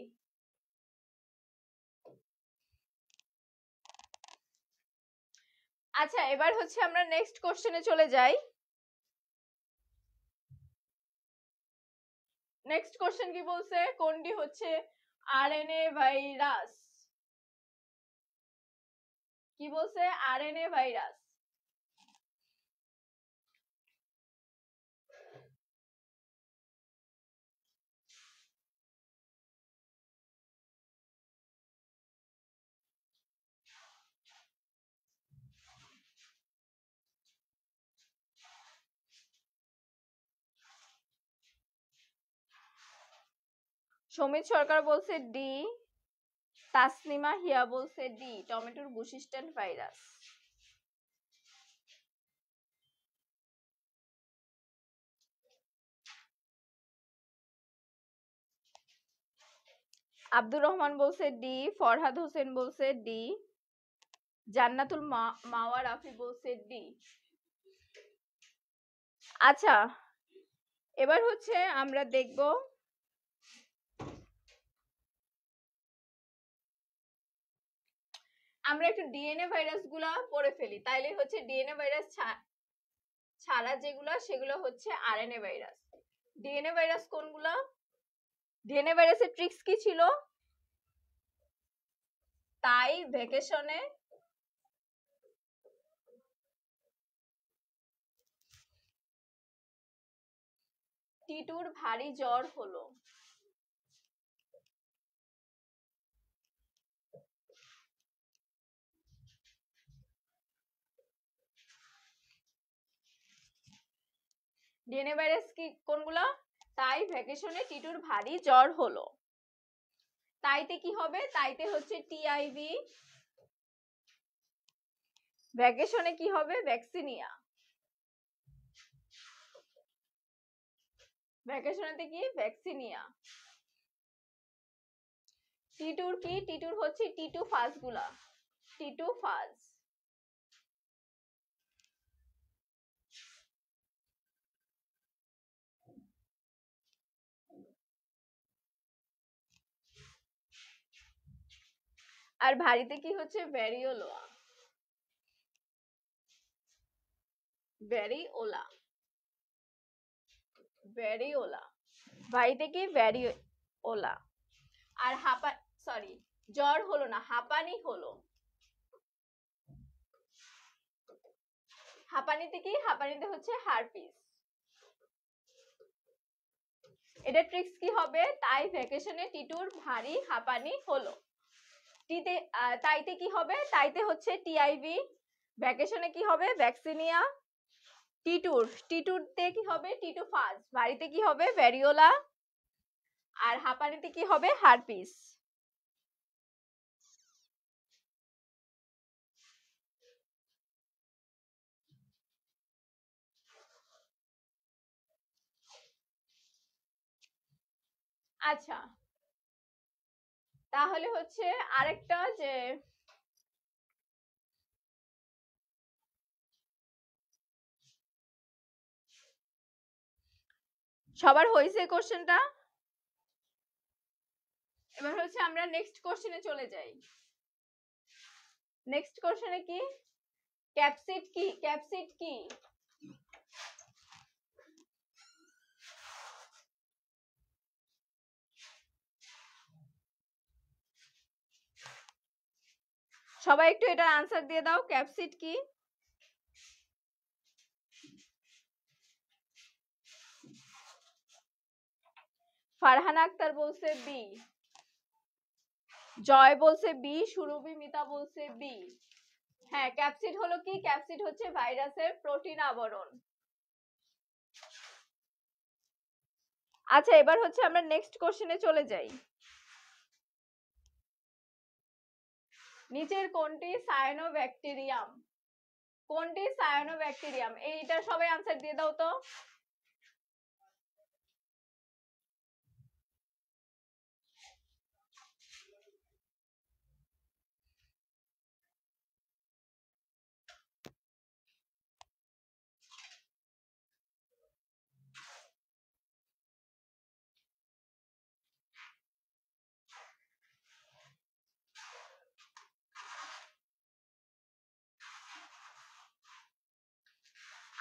আচ্ছা, এবার হচ্ছে আমরা নেক্সট কোশ্চেনে চলে যাই। নেক্সট কোশ্চেন কি বলছে? কোনটি হচ্ছে আরএনএ ভাইরাস? কি বলছে? RNA virus. সমিত সরকার বলছে ডি, তাসনিমা হিয়া বলছে ডি, টমেটোর বুশিস্ট্যান্ট ভাইরাস। আব্দুর রহমান বলছে ডি, ফরহাদ হোসেন বলছে ডি, জান্নাতুল মাওয়া রাফি বলছে ডি। আচ্ছা, এবার হচ্ছে আমরা দেখব আমরা একটু ডিএনএ ভাইরাস গুলা পড়ে ফেলি, তাইলে হচ্ছে ডিএনএ ভাইরাস ছাড়া যেগুলা সেগুলো হচ্ছে আরএনএ ভাইরাস। ডিএনএ ভাইরাস কোনগুলা? ডিএনএ ভাইরাসের ট্রিক্স কি ছিল? তাই ভ্যাকেশনে টিটুর ভারী জ্বর হলো। ডিএনএ ভাইরাস কি কোনগুলা? তাই ভ্যাকেশনে টিটুর ভারী জ্বর হলো। তাইতে কি হবে? তাইতে হচ্ছে টিআইভি। ভ্যাকেশনে কি হবে? ভ্যাকসিনিয়া। ভ্যাকেশনেতে কি? ভ্যাকসিনিয়া। টিটুর কি? টিটুর হচ্ছে টিটু ফাজ গুলা, টিটু ফাজ। আর ভারীতে কি হচ্ছে? ভ্যারিওলোয়া। ভ্যারিওলা। ভ্যারিওলা। ভারীতে কি? ভ্যারিওলা। আর সরি, জ্বর হলো না, হাঁপানি হলো। হাঁপানিতে কি? হাঁপানিতে হচ্ছে হারপিস। এটা ট্রিক্স কি হবে? তাই ভ্যাকেশনে টিটুর ভারী হাঁপানি হলো। তাইতে কি হবে? তাইতে হচ্ছে টিআইভি। ভ্যাকেশনে কি হবে? ভ্যাকসিনিয়া। টিটুরতে কি হবে? টিটু ফাজ। ভারীতে কি হবে? ভ্যারিওলা। আর হাঁপানিতে কি হবে? হারপিস। আচ্ছা, তাহলে হচ্ছে আরেকটা যে সবার হয়েছে কোশ্চেনটা? এবার হচ্ছে আমরা নেক্সট কোশ্চেনে চলে যাই। নেক্সট কোশ্চেনে কি? ক্যাপসিড কি? ক্যাপসিড কি? সবাই একটু এটার আনসার দিয়ে দাও, ক্যাপসিড কি? ফারহানা আক্তার বলছে বি, জয় বলছে বি, সুরভি মিতা বলছে বি। হ্যাঁ, ক্যাপসিড হলো কি? ক্যাপসিড হচ্ছে ভাইরাসের প্রোটিন আবরণ। আচ্ছা, এবার হচ্ছে আমরা নেক্সট কোশ্চেনে চলে যাই। নিচের কোনটি সায়ানোব্যাকটেরিয়াম? কোনটি সায়ানোব্যাকটেরিয়াম? এইটা সবাই আনসার দিয়ে দাও তো।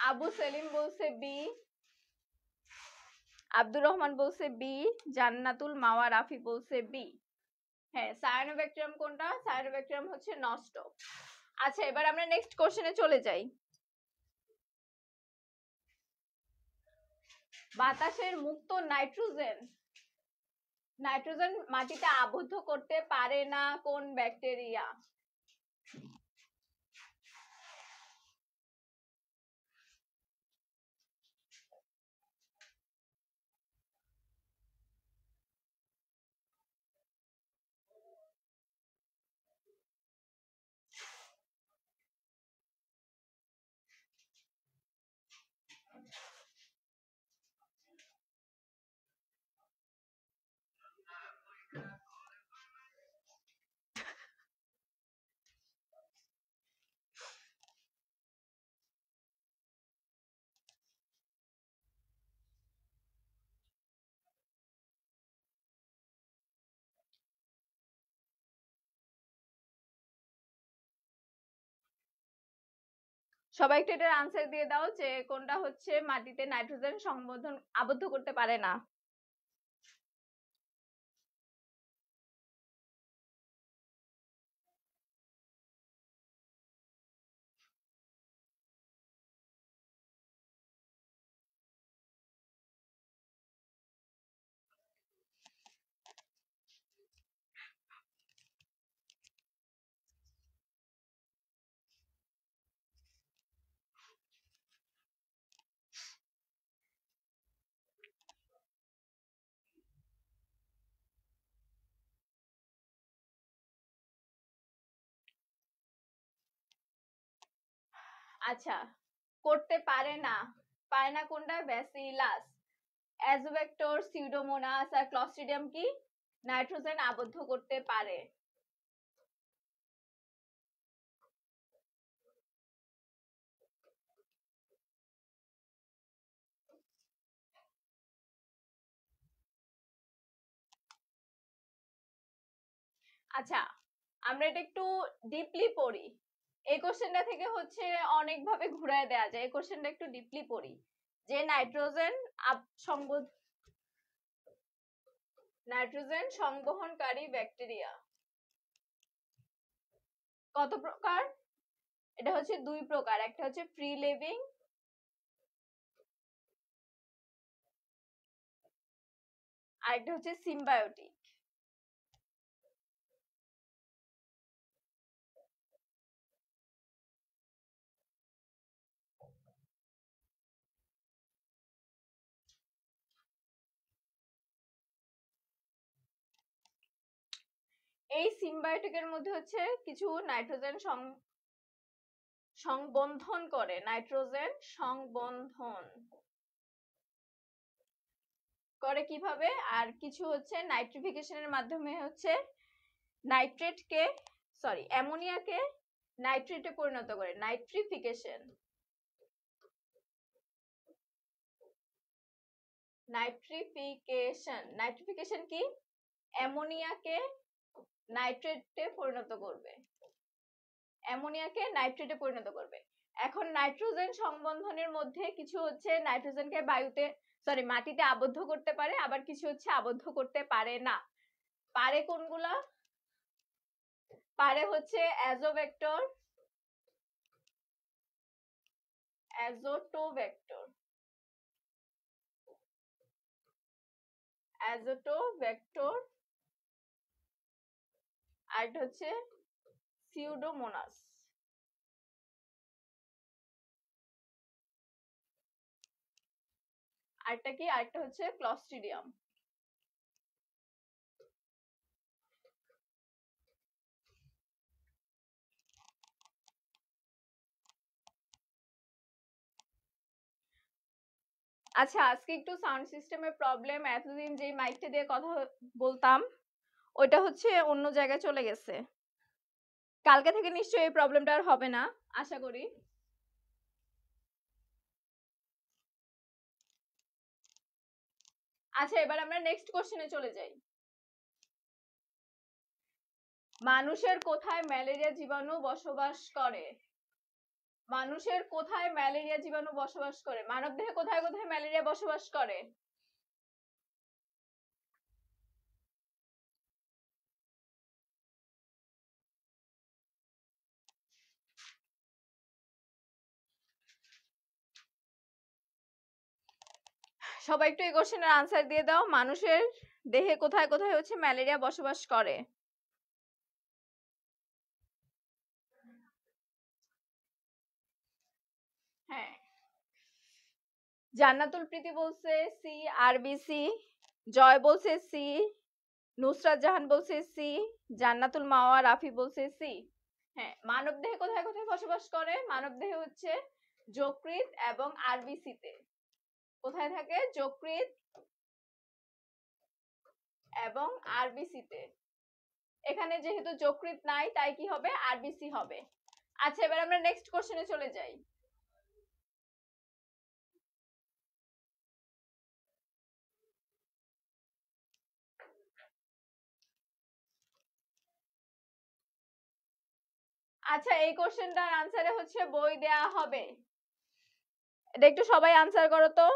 আবু সেলিম বলছে বি, আব্দুর রহমান বলছে বি, জান্নাতুল মাওয়া রাফি বলছে বি। হ্যাঁ, সায়ানোব্যাকটেরিয়াম কোনটা? সায়ানোব্যাকটেরিয়াম হচ্ছে নষ্ট। আচ্ছা, এবার আমরা নেক্সট কোশ্চেনে চলে যাই। বাতাসের মুক্ত নাইট্রোজেন মাটিতে আবদ্ধ করতে পারে না কোন ব্যাকটেরিয়া? সবাই একটু এটার আনসার দিয়ে দাও যে কোনটা হচ্ছে মাটিতে নাইট্রোজেন সংবন্ধন আবদ্ধ করতে পারে না। আচ্ছা, করতে পারে না, পারে না কোনটা? ব্যাসিলাস, অ্যাজোব্যাক্টর, সিউডোমোনাস আর ক্লস্ট্রিডিয়াম কি নাইট্রোজেন আবদ্ধ করতে পারে? আচ্ছা, আমরা এটা একটু ডিপলি পড়ি। এই কোশ্চেনটা থেকে হচ্ছে অনেক ভাবে ঘুরায় দেয়া যায়। এই কোশ্চেনটা একটু ডিপলি পড়ি যে নাইট্রোজেন সংবহনকারী ব্যাকটেরিয়া কত প্রকার? এটা হচ্ছে দুই প্রকার, একটা হচ্ছে ফ্রি লিভিং আর একটা হচ্ছে সিম্বায়োটিক। এই সিম্বায়োটিকের মধ্যে হচ্ছে কিছু নাইট্রোজেন সংবন্ধন করে, নাইট্রোজেন সংবন্ধন করে কিভাবে, আর কিছু হচ্ছে নাইট্রিফিকেশনের মাধ্যমে হচ্ছে অ্যামোনিয়াকে নাইট্রেটে পরিণত করে, নাইট্রিফিকেশন। নাইট্রিফিকেশন কি? অ্যামোনিয়াকে নাইট্রেটে পরিণত করবে, অ্যামোনিয়াকে নাইট্রেটে পরিণত করবে। এখন নাইট্রোজেন সংবন্ধনের মধ্যে কিছু হচ্ছে নাইট্রোজেনকে মাটিতে আবদ্ধ করতে পারে, আবার কিছু হচ্ছে আবদ্ধ করতে পারে না। পারে কোনগুলা? পারে হচ্ছে অ্যাজোভেক্টর, অ্যাজোটোভেক্টর, আর এটা হচ্ছে সিউডোমোনাস। আরেকটা কি? আরেকটা হচ্ছে ক্লস্ট্রিডিয়াম। আচ্ছা, আজকে একটু সাউন্ড সিস্টেমের প্রবলেম। এতদিন যে মাইকটা দিয়ে কথা বলতাম ওইটা হচ্ছে অন্য জায়গায় চলে গেছে। কালকে থেকে নিশ্চয়ই এই প্রবলেমটা আর হবে না আশা করি। আচ্ছা, এবার আমরা নেক্সট কোশ্চেনে চলে যাই। মানুষের কোথায় ম্যালেরিয়া জীবাণু বসবাস করে? মানুষের কোথায় ম্যালেরিয়া জীবাণু বসবাস করে? মানবদেহে কোথায় কোথায় ম্যালেরিয়া বসবাস করে? সবাই একটু এই কোশ্চেনের আনসার দিয়ে দাও। মানুষের দেহে কোথায় কোথায় হচ্ছে ম্যালেরিয়া বসবাস করে? হ্যাঁ, জান্নাতুল প্রীতি বলছে সি, আরবিসি। জয় বলছে সি, নুসরাত জাহান বলছে সি, জান্নাতুল মাওয়া রাফি বলছে সি। হ্যাঁ, মানবদেহে কোথায় কোথায় বসবাস করে? মানবদেহে হচ্ছে যকৃৎ এবং আরবিসি তে। কোথায় থাকে? যকৃৎ এবং আরবিসি তে। এখানে যেহেতু যকৃৎ নাই তাই কি হবে? আরবিসি হবে। আচ্ছা, এবার আমরা নেক্সট কোশ্চেনে চলে যাই। আচ্ছা, এই কোশ্চেনটার আনসারে হচ্ছে বই দেয়া হবে। এটা একটু সবাই আনসার করো তো।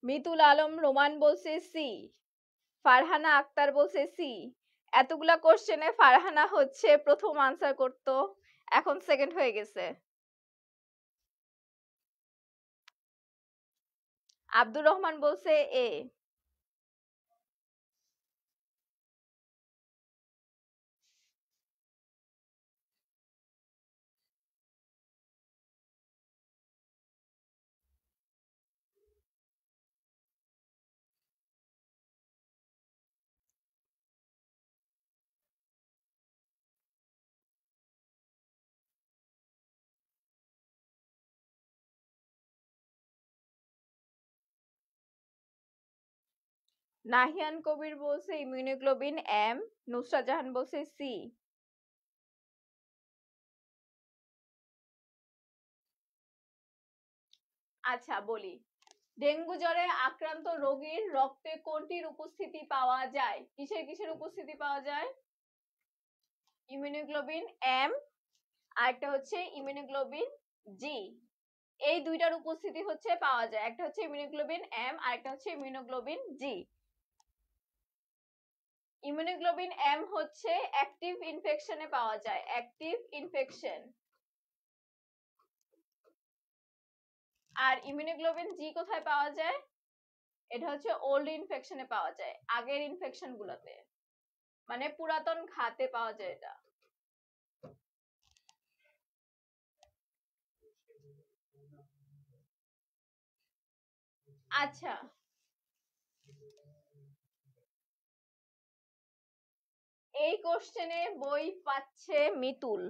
মিতুল আলম রোমান বলছে সি, ফারহানা আক্তার বলছে সি। এতগুলা কোশ্চেনে ফারহানা হচ্ছে প্রথম আনসার করতো, এখন সেকেন্ড হয়ে গেছে। আব্দুর রহমান বলছে এ। নাহিয়ান কবির বলছে ইমিউনোগ্লোবিন এম, নুসরাত জাহান বলছে সি। আচ্ছা বলি, ডেঙ্গু জ্বরে আক্রান্ত রোগীর রক্তে কোনটির উপস্থিতি পাওয়া যায়? কিসের কিসের উপস্থিতি পাওয়া যায়? ইমিউনোগ্লোবিন এম আর একটা হচ্ছে ইমিউনোগ্লোবিন জি। এই দুইটার উপস্থিতি হচ্ছে পাওয়া যায়। একটা হচ্ছে ইমিউনোগ্লোবিন এম আর একটা হচ্ছে ইমিউনোগ্লোবিন জি। ইমিউনোগ্লোবিন এম হচ্ছে অ্যাক্টিভ ইনফেকশনে পাওয়া যায়, অ্যাক্টিভ ইনফেকশন। আর ইমিউনোগ্লোবিন জি কোথায় পাওয়া যায়? এটা হচ্ছে ওল্ড ইনফেকশনে পাওয়া যায়, আগের ইনফেকশন গুলোতে, মানে পুরাতন ঘাতে পাওয়া যায় এটা। আচ্ছা, এই কোশ্চেনে বই পাচ্ছে মিতুল,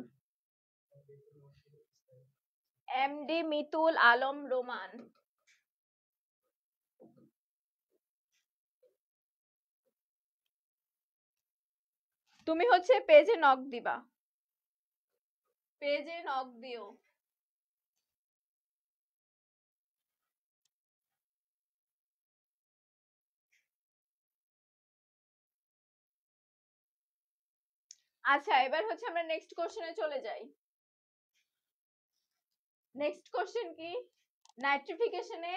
এমডি মিতুল আলম রোমান। তুমি হচ্ছে পেজে নক দিবা, পেজে নক দিও। আচ্ছা, এবার হচ্ছে আমরা নেক্সট কোশ্চেনে চলে যাই। নেক্সট কোশ্চেন কি? নাইট্রিফিকেশনে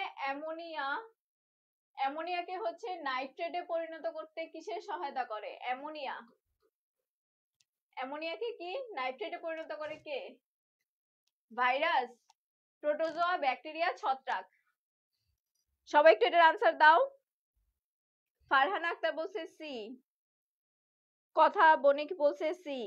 অ্যামোনিয়াকে হচ্ছে নাইট্রেটে পরিণত করতে কিসের সহায়তা করে? অ্যামোনিয়াকে কি নাইট্রেটে পরিণত করে কে? ভাইরাস, প্রোটোজোয়া, ব্যাকটেরিয়া, ছত্রাক। সবাই একটু এটার আনসার দাও। ফারহানা আক্তার বলছে সি, কথা বণিক বলছে সি।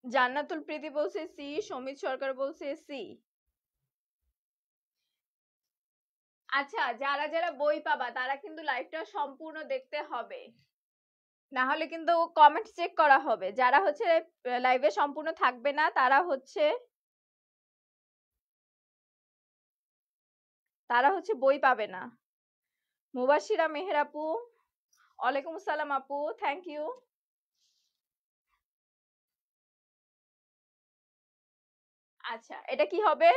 জান্নাতুল প্রীতি বলছে সি, সমিত সরকার বলছে সি। আচ্ছা, যারা যারা বই পাবা তারা কিন্তু লাইভটা সম্পূর্ণ দেখতে হবে, না হলে কিন্তু কমেন্ট চেক করা হবে। যারা হচ্ছে লাইভে সম্পূর্ণ থাকবে না তারা হচ্ছে বই পাবে না। মুবাশিরা মেহের আপু, ওয়ালাইকুম আসসালাম আপু, থ্যাংক ইউ। আচ্ছা, এটা কি হবে?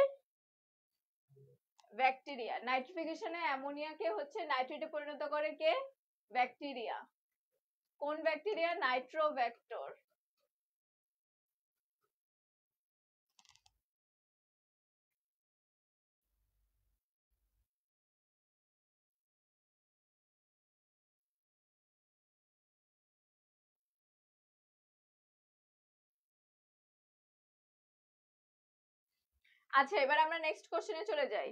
ব্যাকটেরিয়া। নাইট্রিফিকেশনে অ্যামোনিয়াকে হচ্ছে নাইট্রেটে পরিণত করে কে? ব্যাকটেরিয়া। কোন ব্যাকটেরিয়া? নাইট্রোব্যাক্টর। আচ্ছা, এবার আমরা নেক্সট কোশ্চেনে চলে যাই।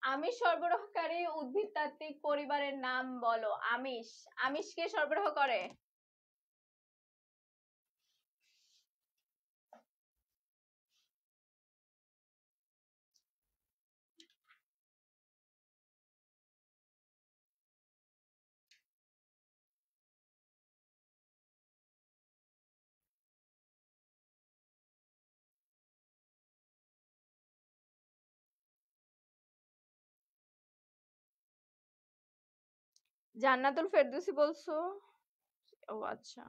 আমিষ সরবরাহকারী উদ্ভিদতাত্ত্বিক পরিবারের নাম বলো। আমিষ। আমিষ কে সরবরাহ করে? জান্নাতুল ফেরদৌসী বলছো? ও আচ্ছা।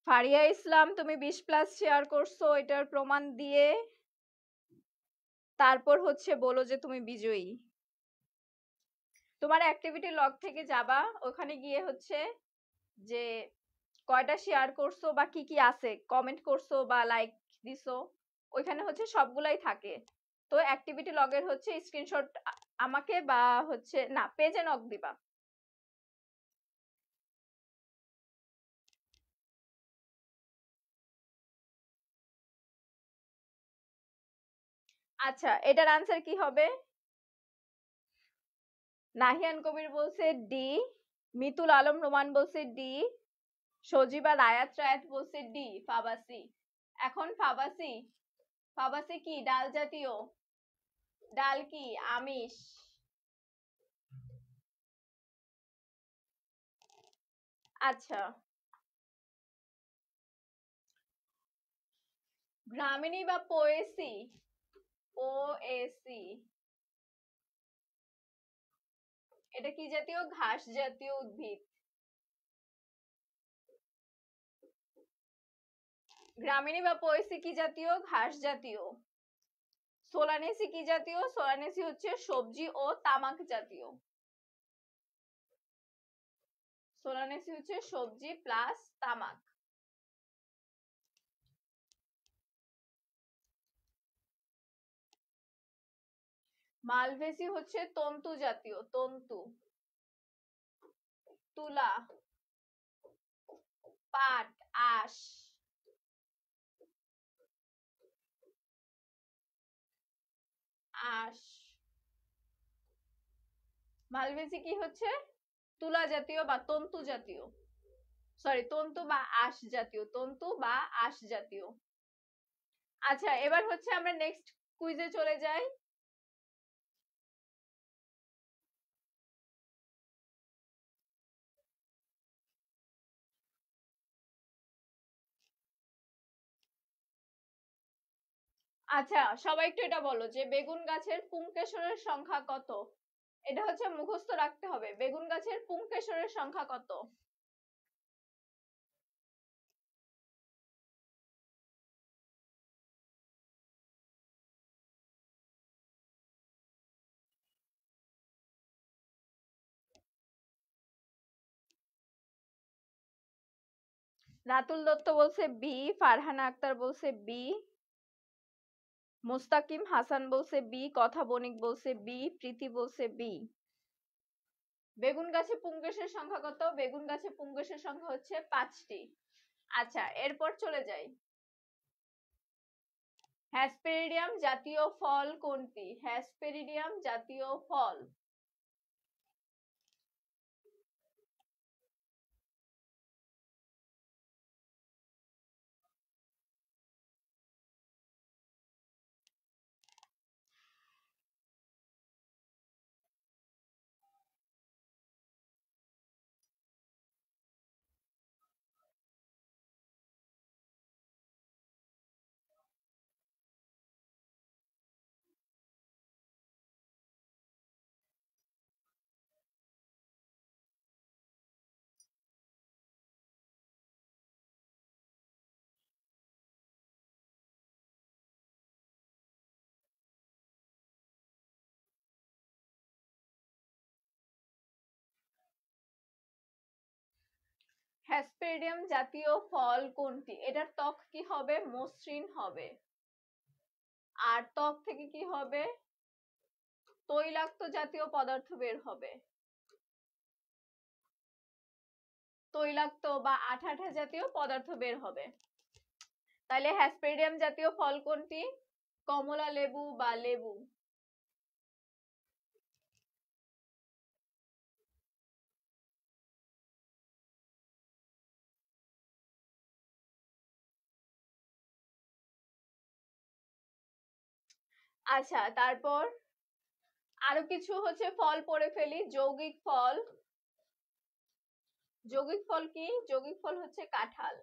ফারিয়া ইসলাম, তুমি 20+ শেয়ার করছো, এটার প্রমাণ দিয়ে তারপর হচ্ছে বলো যে তুমি বিজয়ী। তোমার অ্যাক্টিভিটি লগ থেকে যাবা, ওখানে গিয়ে হচ্ছে যে কয়টা শেয়ার করছো বা কি কি আছে, কমেন্ট করছো বা লাইক দিছো, ওইখানে হচ্ছে সবগুলাই থাকে। তো অ্যাক্টিভিটি লগের হচ্ছে স্ক্রিনশট আমাকে বা হচ্ছে না পেজে নক দিবা। আচ্ছা, এটার আনসার কি হবে? নাহিয়ান কবির বলছে ডি, মিতুল আলম রোমান বলছে ডি, সজিবা রায়াত রায়াত বলছে ডি, ফাবাসি। এখন ফাবাসি, ফাবাসি কি ডাল জাতীয়? ডাল কি আমিষ? আচ্ছা, গ্রামিনী বা পোয়েসি, পোএসি, এটা কি জাতীয়? ঘাস জাতীয় উদ্ভিদ। গ্রামিনী বা পোয়েসি কি জাতীয়? ঘাস জাতীয়। সোলানেসি কি জাতীয়? সোলানেসি হচ্ছে সবজি ও তামাক জাতীয়। সোলানেসি হচ্ছে সবজি প্লাস তামাক। মালভেসি হচ্ছে তন্তু জাতীয়, তন্তু। তুলা, পাট, আঁশ। আঁশ। মালভেসি কি হচ্ছে? তুলা জাতীয় বা তন্তু জাতীয়, সরি তন্তু বা আঁশ জাতীয়, তন্তু বা আঁশ জাতীয়। আচ্ছা, এবার হচ্ছে আমরা নেক্সট কুইজে চলে যাই। আচ্ছা, সবাই একটু এটা বলো যে বেগুন গাছের পুংকেশরের সংখ্যা কত? এটা হচ্ছে মুখস্থ রাখতে হবে। বেগুন গাছের পুংকেশরের সংখ্যা কত? রাতুল দত্ত বলছে বি, ফারহানা আক্তার বলছে বি, মুস্তাকিম হাসান বলছে বি, কথা বণিক বলছে বি, প্রীতি বলছে বি। বেগুন গাছে পুংকেশের সংখ্যা কত? বেগুন গাছে পুংকেশের সংখ্যা হচ্ছে 5টি। আচ্ছা, এরপর চলে যাই। হ্যাসপেরিডিয়াম জাতীয় ফল কোনটি? হ্যাসপেরিডিয়াম জাতীয় ফল। হ্যাসপেরিডিয়াম জাতীয় ফল কোনটি? এটার ত্বক কি হবে? মসৃণ হবে। আর ত্বক থেকে কি হবে? তৈলাক্ত জাতীয় পদার্থ বের হবে। তৈলাক্ত বা আঠা আঠা জাতীয় পদার্থ বের হবে। তাহলে হ্যাসপেরিডিয়াম জাতীয় ফল কোনটি? কমলা লেবু বা লেবু। আচ্ছা, তারপর আরো কিছু হচ্ছে ফল পড়ে ফেলি। যৌগিক ফল। যৌগিক ফল কি? যৌগিক ফল হচ্ছে কাঁঠাল।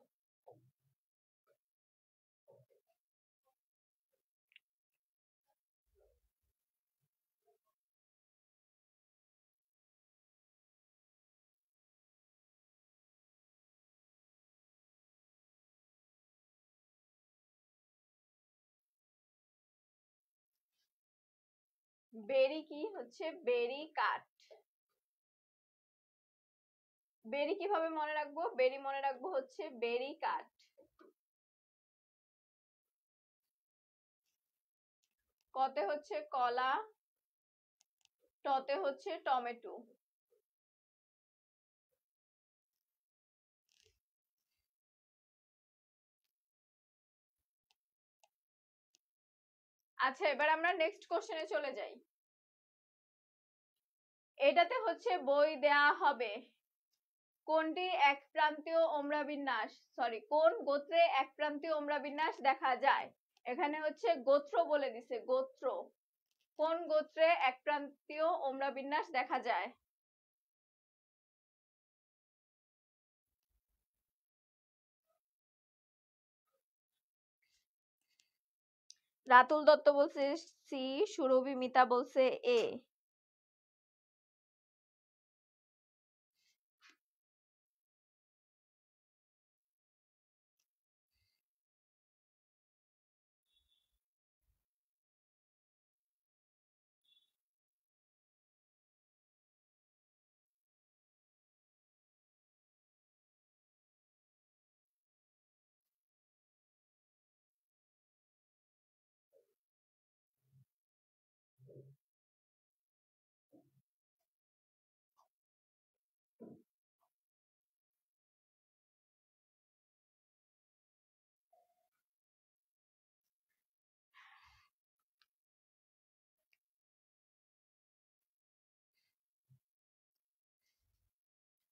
বেরি কি? হচ্ছে বেরি কাঠ। বেরি কিভাবে মনে রাখবো? বেরি মনে রাখবো হচ্ছে বেরি কাঠ। কতে হচ্ছে কলা, টতে হচ্ছে টমেটো। আচ্ছা, এবার আমরা নেক্সট কোশ্চেনে চলে যাই। এটাতে হচ্ছে বই দেয়া হবে। কোনটি এক প্রান্তীয় ওমরা বিন্যাস, সরি, কোন গোত্রে এক প্রান্তীয় ওমরা বিন্যাস দেখা যায়? এখানে হচ্ছে গোত্র বলে দিছে, গোত্র। কোন গোত্রে এক প্রান্তীয় ওমরা বিন্যাস দেখা যায়? রাতুল দত্ত বলছে সি, সুরভি মিতা বলছে এ।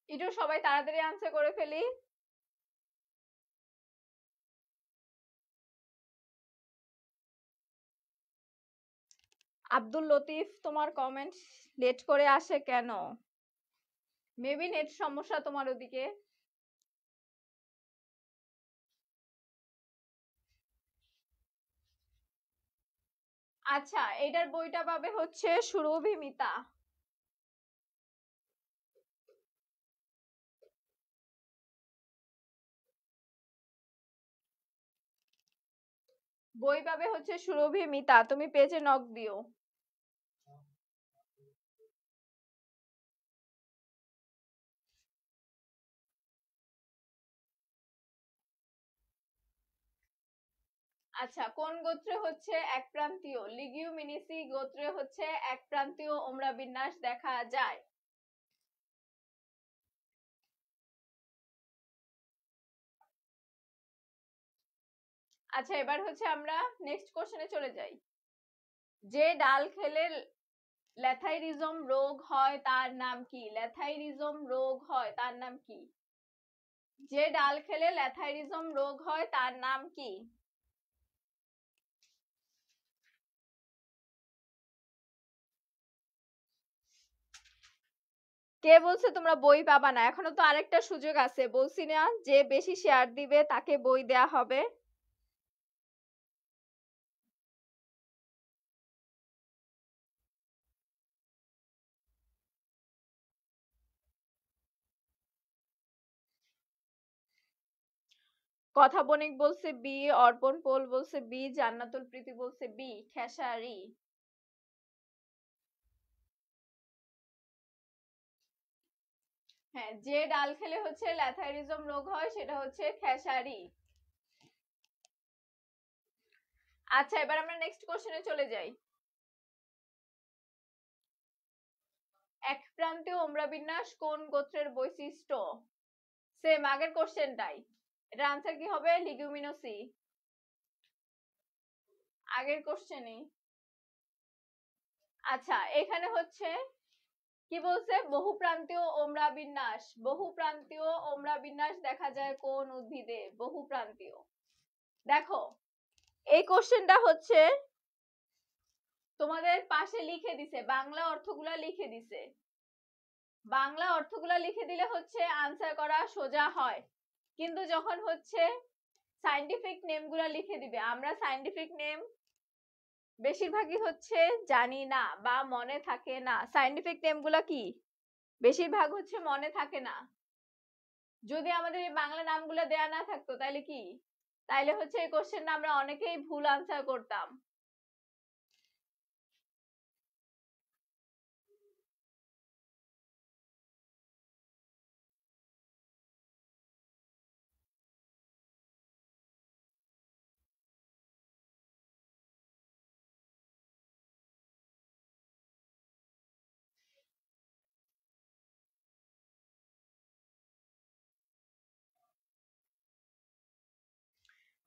একটু সবাই তাড়াতাড়ি আনসার করে ফেলি। আব্দুল লতিফ, তোমার কমেন্ট লেট করে আসে কেন? মেবি নেট সমস্যা তোমার ওদিকে। আচ্ছা, এটার বইটা পাবে হচ্ছে সুরভি মিতা। বই পাবে হচ্ছে সুরভি মিতা, তুমি পেজে নক দিও। আচ্ছা, কোন গোত্রে হচ্ছে এক প্রান্তীয়? লিগিউমিনিসি গোত্রে হচ্ছে এক প্রান্তীয় ওমরা বিন্যাস দেখা যায়। আচ্ছা, এবার হচ্ছে আমরা নেক্সট কোশ্চেনে চলে যাই। যে ডাল খেলে ল্যাথাইরিজম রোগ হয় তার নাম কি? ল্যাথাইরিজম রোগ হয় তার নাম কি? যে ডাল খেলে ল্যাথাইরিজম রোগ হয় তার নাম কি? কে বলছে তোমরা বই পাবা না? এখনো তো আরেকটা সুযোগ আছে, বলছি না যে বেশি শেয়ার দিবে তাকে বই দেয়া হবে। কথা বণিক বলছে বি, অর্পণ পোল বলছে বি, জান্নাতুল প্রীতি বলছে বি, খেসারি। হ্যাঁ, যে ডাল খেলে হচ্ছে ল্যাথাইরিজম রোগ হয় সেটা হচ্ছে খেসারি। আচ্ছা, এবার আমরা নেক্সট কোশ্চেনে চলে যাই। এক প্রান্তীয় ওমরা বিন্যাস কোন গোত্রের বৈশিষ্ট্য? সেম আগের কোশ্চেনটাই। এটার আনসার কি হবে? লিগুমিনোসি। আগের কোশ্চেনই। আচ্ছা, এখানে হচ্ছে কি বলছে? বহুপ্রান্তীয় ওমরা বিন্যাস। বহুপ্রান্তীয় ওমরা বিন্যাস দেখা যায় কোন উদ্ভিদে? বহুপ্রান্তীয়। দেখো, এই কোশ্চেনটা হচ্ছে তোমাদের পাশে লিখে দিছে, বাংলা অর্থগুলা লিখে দিছে। বাংলা অর্থগুলা লিখে দিলে হচ্ছে আনসার করা সোজা হয়, কিন্তু যখন হচ্ছে সায়েন্টিফিক নেম গুলা লিখে দিবে, আমরা সায়েন্টিফিক নেম বেশিরভাগই হচ্ছে জানি না বা মনে থাকে না। সায়েন্টিফিক নেম গুলা কি বেশিরভাগ হচ্ছে মনে থাকে না। যদি আমাদের এই বাংলা নামগুলো দেয়া না থাকতো তাহলে কি, তাইলে হচ্ছে এই কোশ্চেনটা আমরা অনেকেই ভুল আনসার করতাম।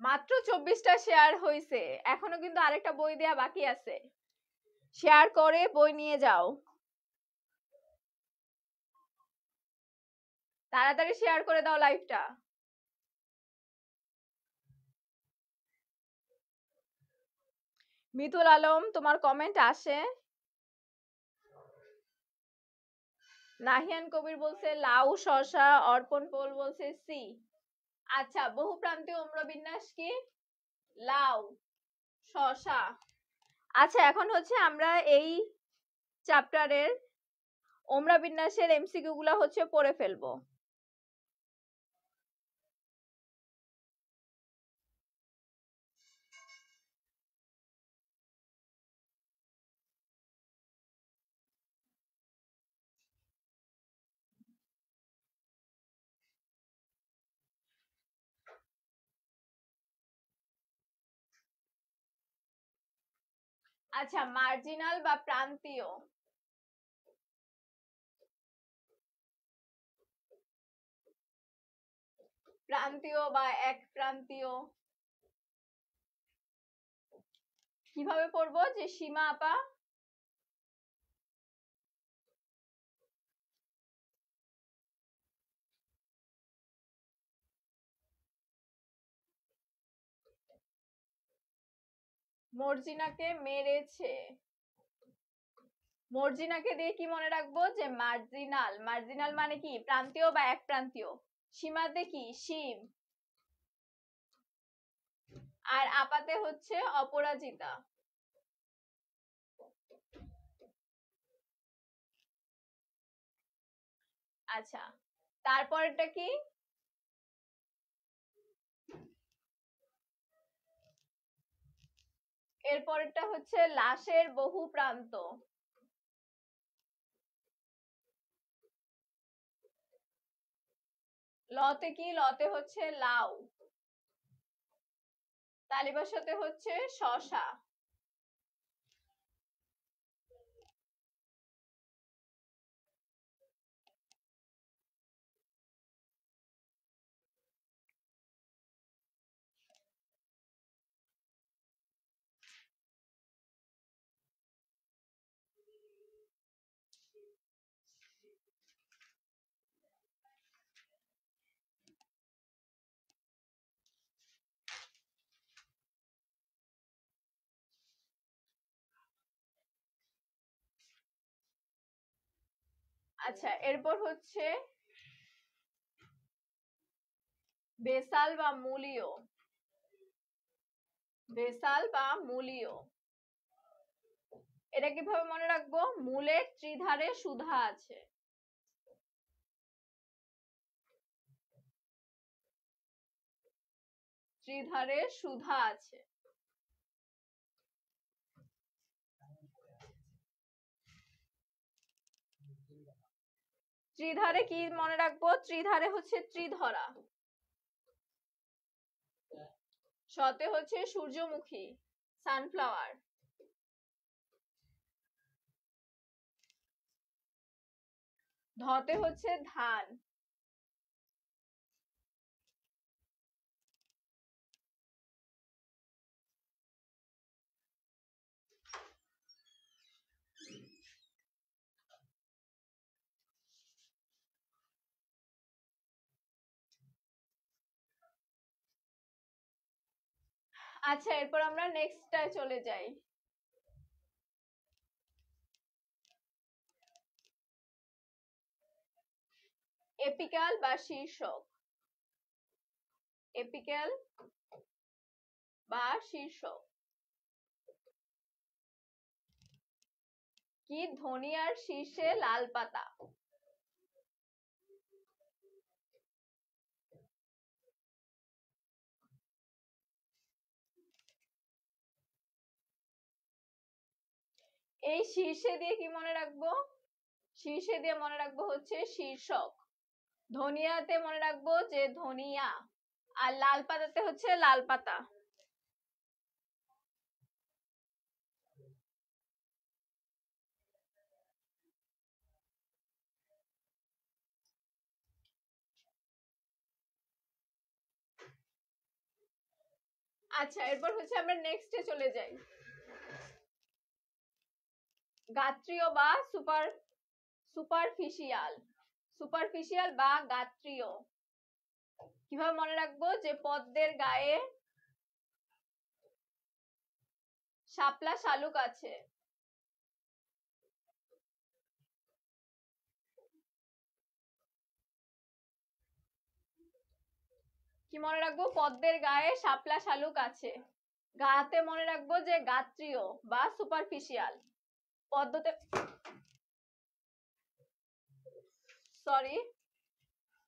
মাত্র 24টা শেয়ার হয়েছে, এখনো কিন্তু আরেকটা বই দেয়া বাকি আছে। শেয়ার করে বই নিয়ে যাও, তাড়াতাড়ি শেয়ার করে দাও লাইভটা। মিতুল আলম, তোমার কমেন্ট আসে। নাহিয়ান কবির বলছে লাউ শসা, অর্পণ পোল বলছে সি। আচ্ছা, বহুপ্রান্তীয় ওমরা বিন্যাস কি? লাউ শসা। আচ্ছা, এখন হচ্ছে আমরা এই চ্যাপ্টারের ওমরা বিন্যাসের এমসিকিউ গুলা হচ্ছে পড়ে ফেলবো। আচ্ছা, মার্জিনাল বা প্রান্তীয়, প্রান্তীয় বা এক প্রান্তীয় কিভাবে পড়বো? যে সীমা আপা, মর্জিনাকে মেরেছে। মর্জিনাকে দিয়ে কি মনে রাখবো? যে মার্জিনাল। মার্জিনাল মানে কি? প্রান্তীয় বা এক প্রান্তীয়। সীমাতে কি? সীম। আর আপাতে হচ্ছে অপরাজিতা। আচ্ছা, তারপরটা কি? এরপরটা হচ্ছে লাশের বহু প্রান্ত। লতে কি? লতে হচ্ছে লাউ। তালিবাসাতে হচ্ছে শশা। আচ্ছা, এরপর হচ্ছে বেসাল বা মূলীয়। বেসাল বা মূলীয়, এটা কিভাবে মনে রাখবো? মূলের ত্রিধারে সুধা আছে। ত্রিধারে সুধা আছে। ত্রিধারে কি মনে রাখবো? ত্রিধারে হচ্ছে ত্রিধরা। শতে হচ্ছে সূর্যমুখী, সানফ্লাওয়ার। ধতে হচ্ছে ধান। আচ্ছা, এরপর আমরা নেক্সটটায় চলে যাই। এপিক্যাল বা শীর্ষক। এপিক্যাল বা শীর্ষক কি? ধনিয়ার শীর্ষে লাল পাতা। এই শীর্ষে দিয়ে কি মনে রাখবো? শীর্ষে দিয়ে মনে রাখবো হচ্ছে শীর্ষক। ধনিয়াতে মনে রাখবো যে ধনিয়া, আর লাল পাতাতে হচ্ছে লাল পাতা। আচ্ছা, এরপর হচ্ছে আমরা নেক্সটে চলে যাই। গাত্রীয় বা সুপারফিশিয়াল। সুপারফিশিয়াল বা গাত্রীয় কিভাবে মনে রাখবো? যে পদ্মের গায়ে শাপলা শালুক আছে। কি মনে রাখবো? পদ্মের গায়ে শাপলা শালুক আছে। গাতে মনে রাখবো যে গাত্রীয় বা সুপারফিশিয়াল। পদ্মতে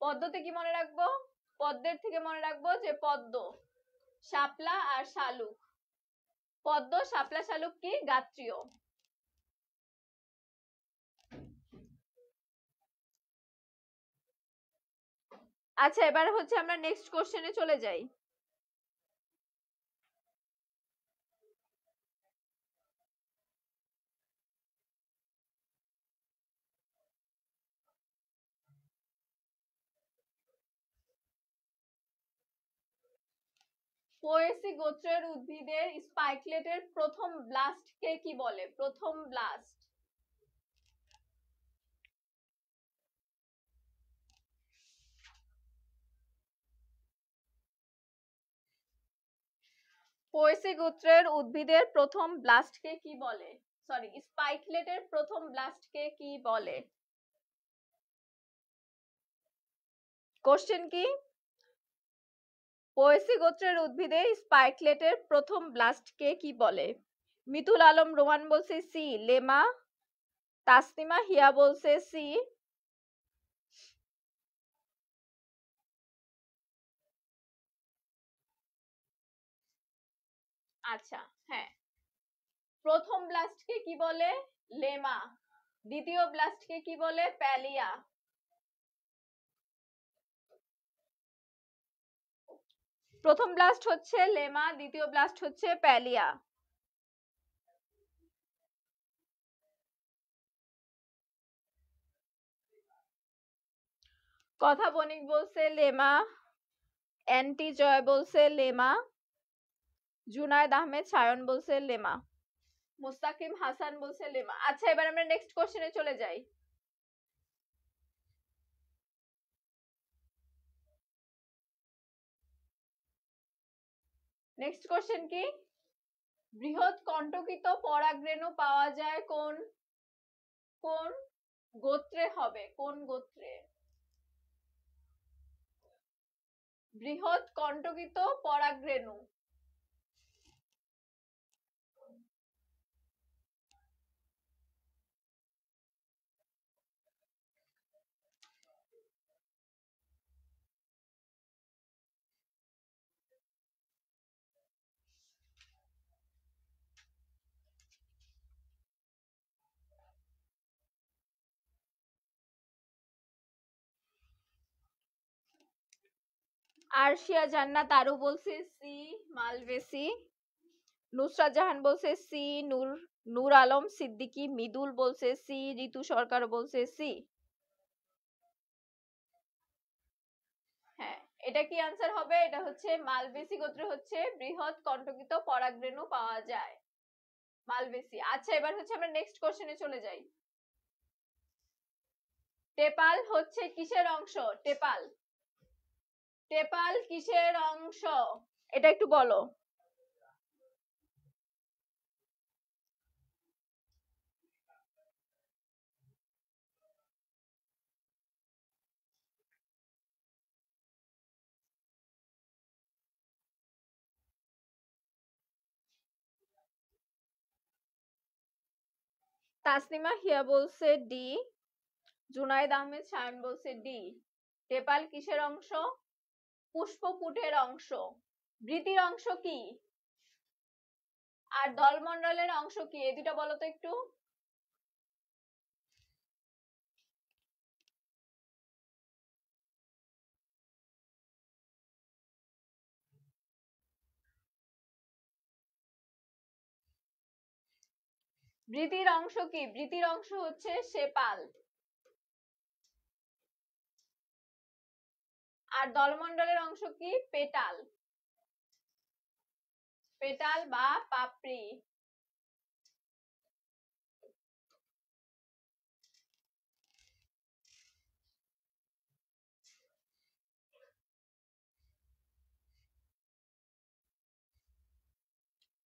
পদ্মতে কি মনে রাখবো? পদ্মের থেকে মনে রাখবো যে পদ্ম, শাপলা আর শালুক। পদ্ম, শাপলা, শালুক কি? গাত্রীয়। আচ্ছা, এবার হচ্ছে আমরা নেক্সট কোশ্চেনে চলে যাই। পোয়েসি গোত্রের উদ্ভিদের স্পাইকলেটের প্রথম ব্লাস্ট কে কি বলে? প্রথম ব্লাস্ট। পোয়েসি গোত্রের উদ্ভিদের প্রথম ব্লাস্ট কে কি বলে? স্পাইকলেটের প্রথম ব্লাস্ট কে কি বলে? কোশ্চেন কি? পোয়েসি গোত্রের উদ্ভিদে স্পাইকলেটের প্রথম ব্লাস্ট কে কি বলে? মিতুল আলম রোমান বলছে সি, লেমা। তাসনিমা হিয়া বলছে সি। আচ্ছা, হ্যাঁ, প্রথম ব্লাস্ট কে কি বলে? লেমা। দ্বিতীয় ব্লাস্ট কে কি বলে? প্যালিয়া। প্রথম ব্লাস্ট হচ্ছে লেমা, দ্বিতীয় ব্লাস্ট হচ্ছে প্যালিয়া। কথা বণিক বলছে লেমা। এনটি জয় বলছে লেমা। জুনায়েদ আহমেদ সায়ন বলছে লেমা। মুস্তাকিম হাসান বলছে লেমা। আচ্ছা, এবার আমরা নেক্সট কোশ্চেনে চলে যাই। নেক্সট কোশ্চেন কি? বৃহৎ কণ্টকিত পরাগরেণু পাওয়া যায় কোন কোন গোত্রে হবে, কোন গোত্রে? বৃহৎ কণ্টকিত পরাগরেণু। আরশিয়া জান্নাত আরু বলছে সি মালবেসি। নুসরাত জাহান বলছে সি নূর আলম সিদ্দিকী। মৃদুল বলছে সি। ঋতু সরকার বলছে সি। হ্যাঁ, এটা কি আনসার হবে? এটা হচ্ছে মালবেসি গোত্রে হচ্ছে বৃহৎ কণ্টকিত পরাগরেণু পাওয়া যায়, মালবেসি। আচ্ছা, এবার হচ্ছে আমরা নেক্সট কোশ্চেনে চলে যাই। টেপাল হচ্ছে কিসের অংশ? টেপাল, টেপাল কিসের অংশ? এটা একটু বলো। তাসনিমা হিয়া বলছে ডি। জুনাইদ আহমেদ শায়ন বলছে ডি। টেপাল কিসের অংশ? পুষ্পপুটের অংশ। বৃতির অংশ কি? আর দলমন্ডলের অংশ কি? এই দুটো বলো তো একটু। বৃতির অংশ কি? বৃতির অংশ হচ্ছে সেপাল। আর দলমন্ডলের অংশ কি? পেটাল, পেটাল বা পাপড়ি।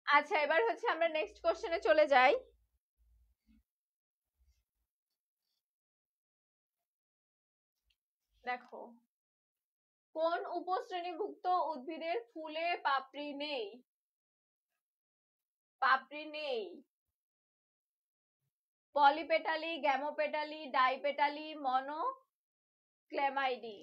আচ্ছা, এবার হচ্ছে আমরা নেক্সট কোশ্চেনে চলে যাই। দেখো, কোন উপশ্রেণীভুক্ত উদ্ভিদের ফুলে পাপড়ি নেই? পাপড়ি নেই। পলিপেটালি, গ্যামোপেটালি, ডাইপেটালি, মনোক্লেমাইডি।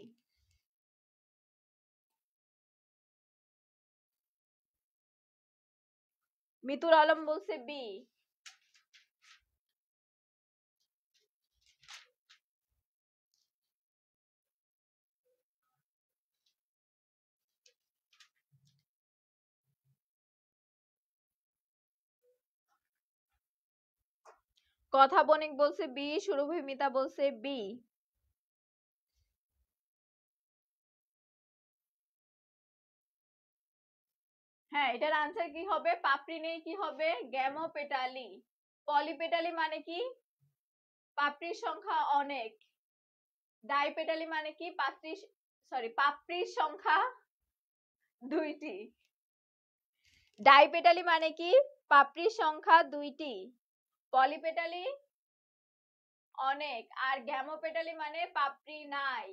মিতুল আলম বলছে বি। কথা বণিক বলছে বি। সুরভিমিতা বলছে বি। হ্যাঁ, এটার আনসার কি হবে? পাপড়ি নেই কি হবে? গ্যামোপেটালি। পলিপেটালি মানে কি? পাপড়ির সংখ্যা অনেক। ডাইপেটালি মানে কি? পাপড়ির সংখ্যা দুইটি। ডাইপেটালি মানে কি? পাপড়ির সংখ্যা দুইটি। পলিপেটালি অনেক। আর গ্যামোপেটালি মানে পাপড়ি নাই।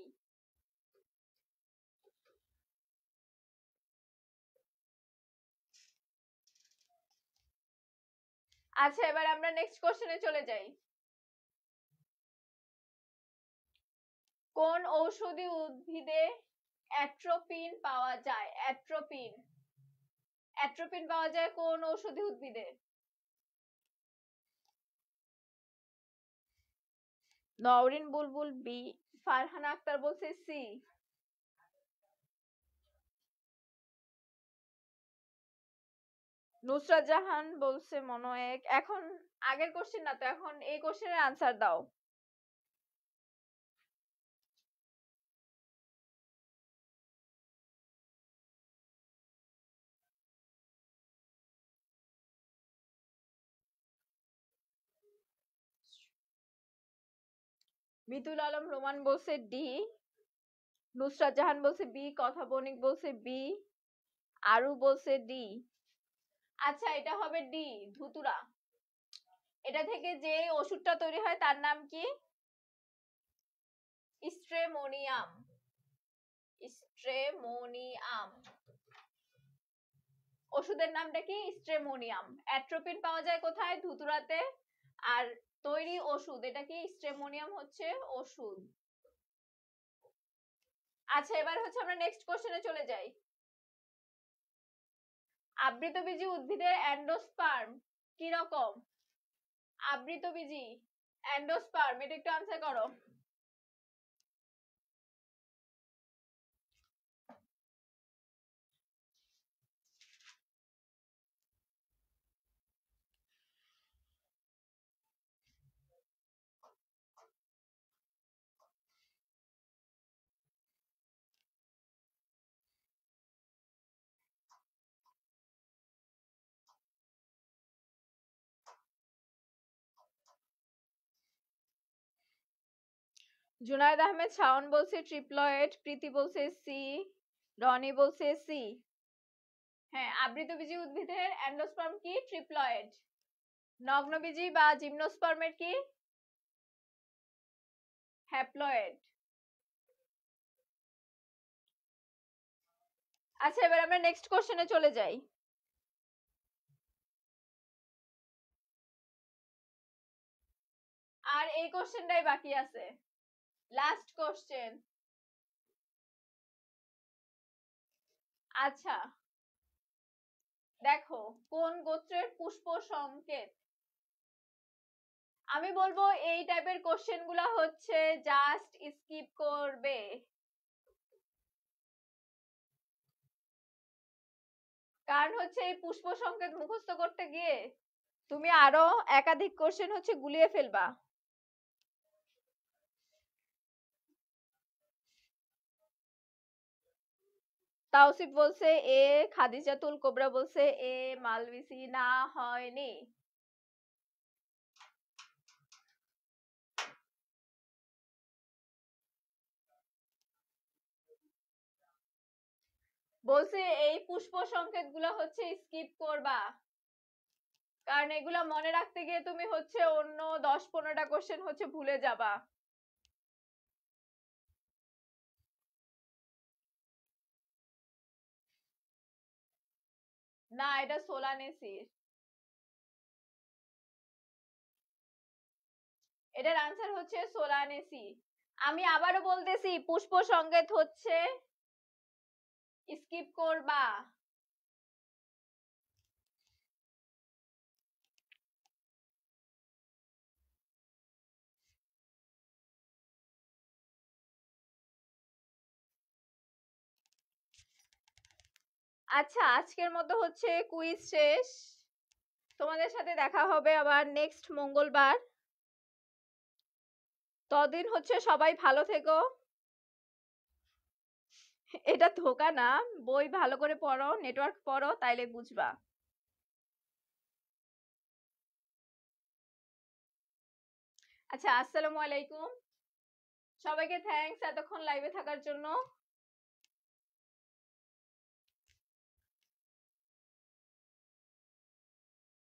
আচ্ছা, এবার আমরা নেক্সট কোশ্চেনে চলে যাই। কোন ঔষধি উদ্ভিদে অ্যাট্রোপিন পাওয়া যায়? অ্যাট্রোপিন, অ্যাট্রোপিন পাওয়া যায় কোন ঔষধি উদ্ভিদে? নওরিন বুলবুল বি। ফারহানা আক্তার বলছে সি। নুসরাত জাহান বলছে মনো এক। এখন আগের কোশ্চেন না তো, এখন এই কোশ্চেনের আনসার দাও। মিতুল আলম রোমান বলছে ডি। নুসরাত জাহান বলছে বি। কথা বণিক বলছে বি। আরু বলছে ডি। আচ্ছা, এটা হবে ডি, ধুতুরা। এটা থেকে যে ওষুধটা তৈরি হয় তার নাম কি? স্ট্রেমোনিয়াম। স্ট্রেমোনিয়াম ওষুধের নামটা কি? স্ট্রেমোনিয়াম। অ্যাট্রোপিন পাওয়া যায় কোথায়? ধুতুরাতে। আর তৈরি ওষুধ এটা কি? স্ট্রেমোনিয়াম হচ্ছে ওষুধ। আচ্ছা, এবার হচ্ছে আমরা নেক্সট কোশ্চেনে চলে যাই। আবৃতবীজী উদ্ভিদের অ্যান্ডোস্পার্ম কি রকম? আবৃতবীজী অ্যান্ডোস্পার্ম, এটা একটু আনসার করো। জুনায়েদ আহমেদ শাওন বলছে ট্রিপ্লয়েড, প্রীতি বলছে সি, রনি বলছে সি। হ্যাঁ, আবৃতবীজী উদ্ভিদের অ্যান্ডোস্পার্ম কি? ট্রিপ্লয়েড। নগ্নবীজী বা জিমনোস্পার্মের কি? হ্যাপ্লয়েড। আচ্ছা, এবার আমরা নেক্সট কোশ্চেনে চলে যাই। আর এই কোশ্চেনটাই বাকি আছে, লাস্ট কোশ্চেন। আচ্ছা দেখো, কোন গোত্রের পুষ্প সংকেত? আমি বলবো এই টাইপের কোশ্চেন গুলা হচ্ছে জাস্ট স্কিপ করবে, কারণ হচ্ছে এই পুষ্প সংকেত মুখস্থ করতে গিয়ে তুমি আরো একাধিক কোশ্চেন হচ্ছে গুলিয়ে ফেলবা। তাওসিফ বলছে এ, খাদিজাতুল কোবরা বলছে এ, মালবিসি না হয়নি। বলছে এই পুষ্প সংকেত গুলা হচ্ছে স্কিপ করবা, কারণ এগুলা মনে রাখতে গিয়ে তুমি হচ্ছে অন্য 10-15টা কোশ্চেন হচ্ছে ভুলে যাবা। না, এটা সোলানেসির। এটার আনসার হচ্ছে সোলানেসি। আমি আবারও বলতেছি পুষ্প সংকেত হচ্ছে স্কিপ করবা। আচ্ছা, আজকের মতো হচ্ছে কুইজ শেষ। তোমাদের সাথে দেখা হবে আবার নেক্সট মঙ্গলবার। ততদিন হচ্ছে সবাই ভালো থেকো। এটা ধোকা না, বই ভালো করে পড়ো, নেটওয়ার্ক পড়ো, তাইলে বুঝবা। আচ্ছা, আসসালামু আলাইকুম। সবাইকে থ্যাঙ্কস এতক্ষণ লাইভে থাকার জন্য।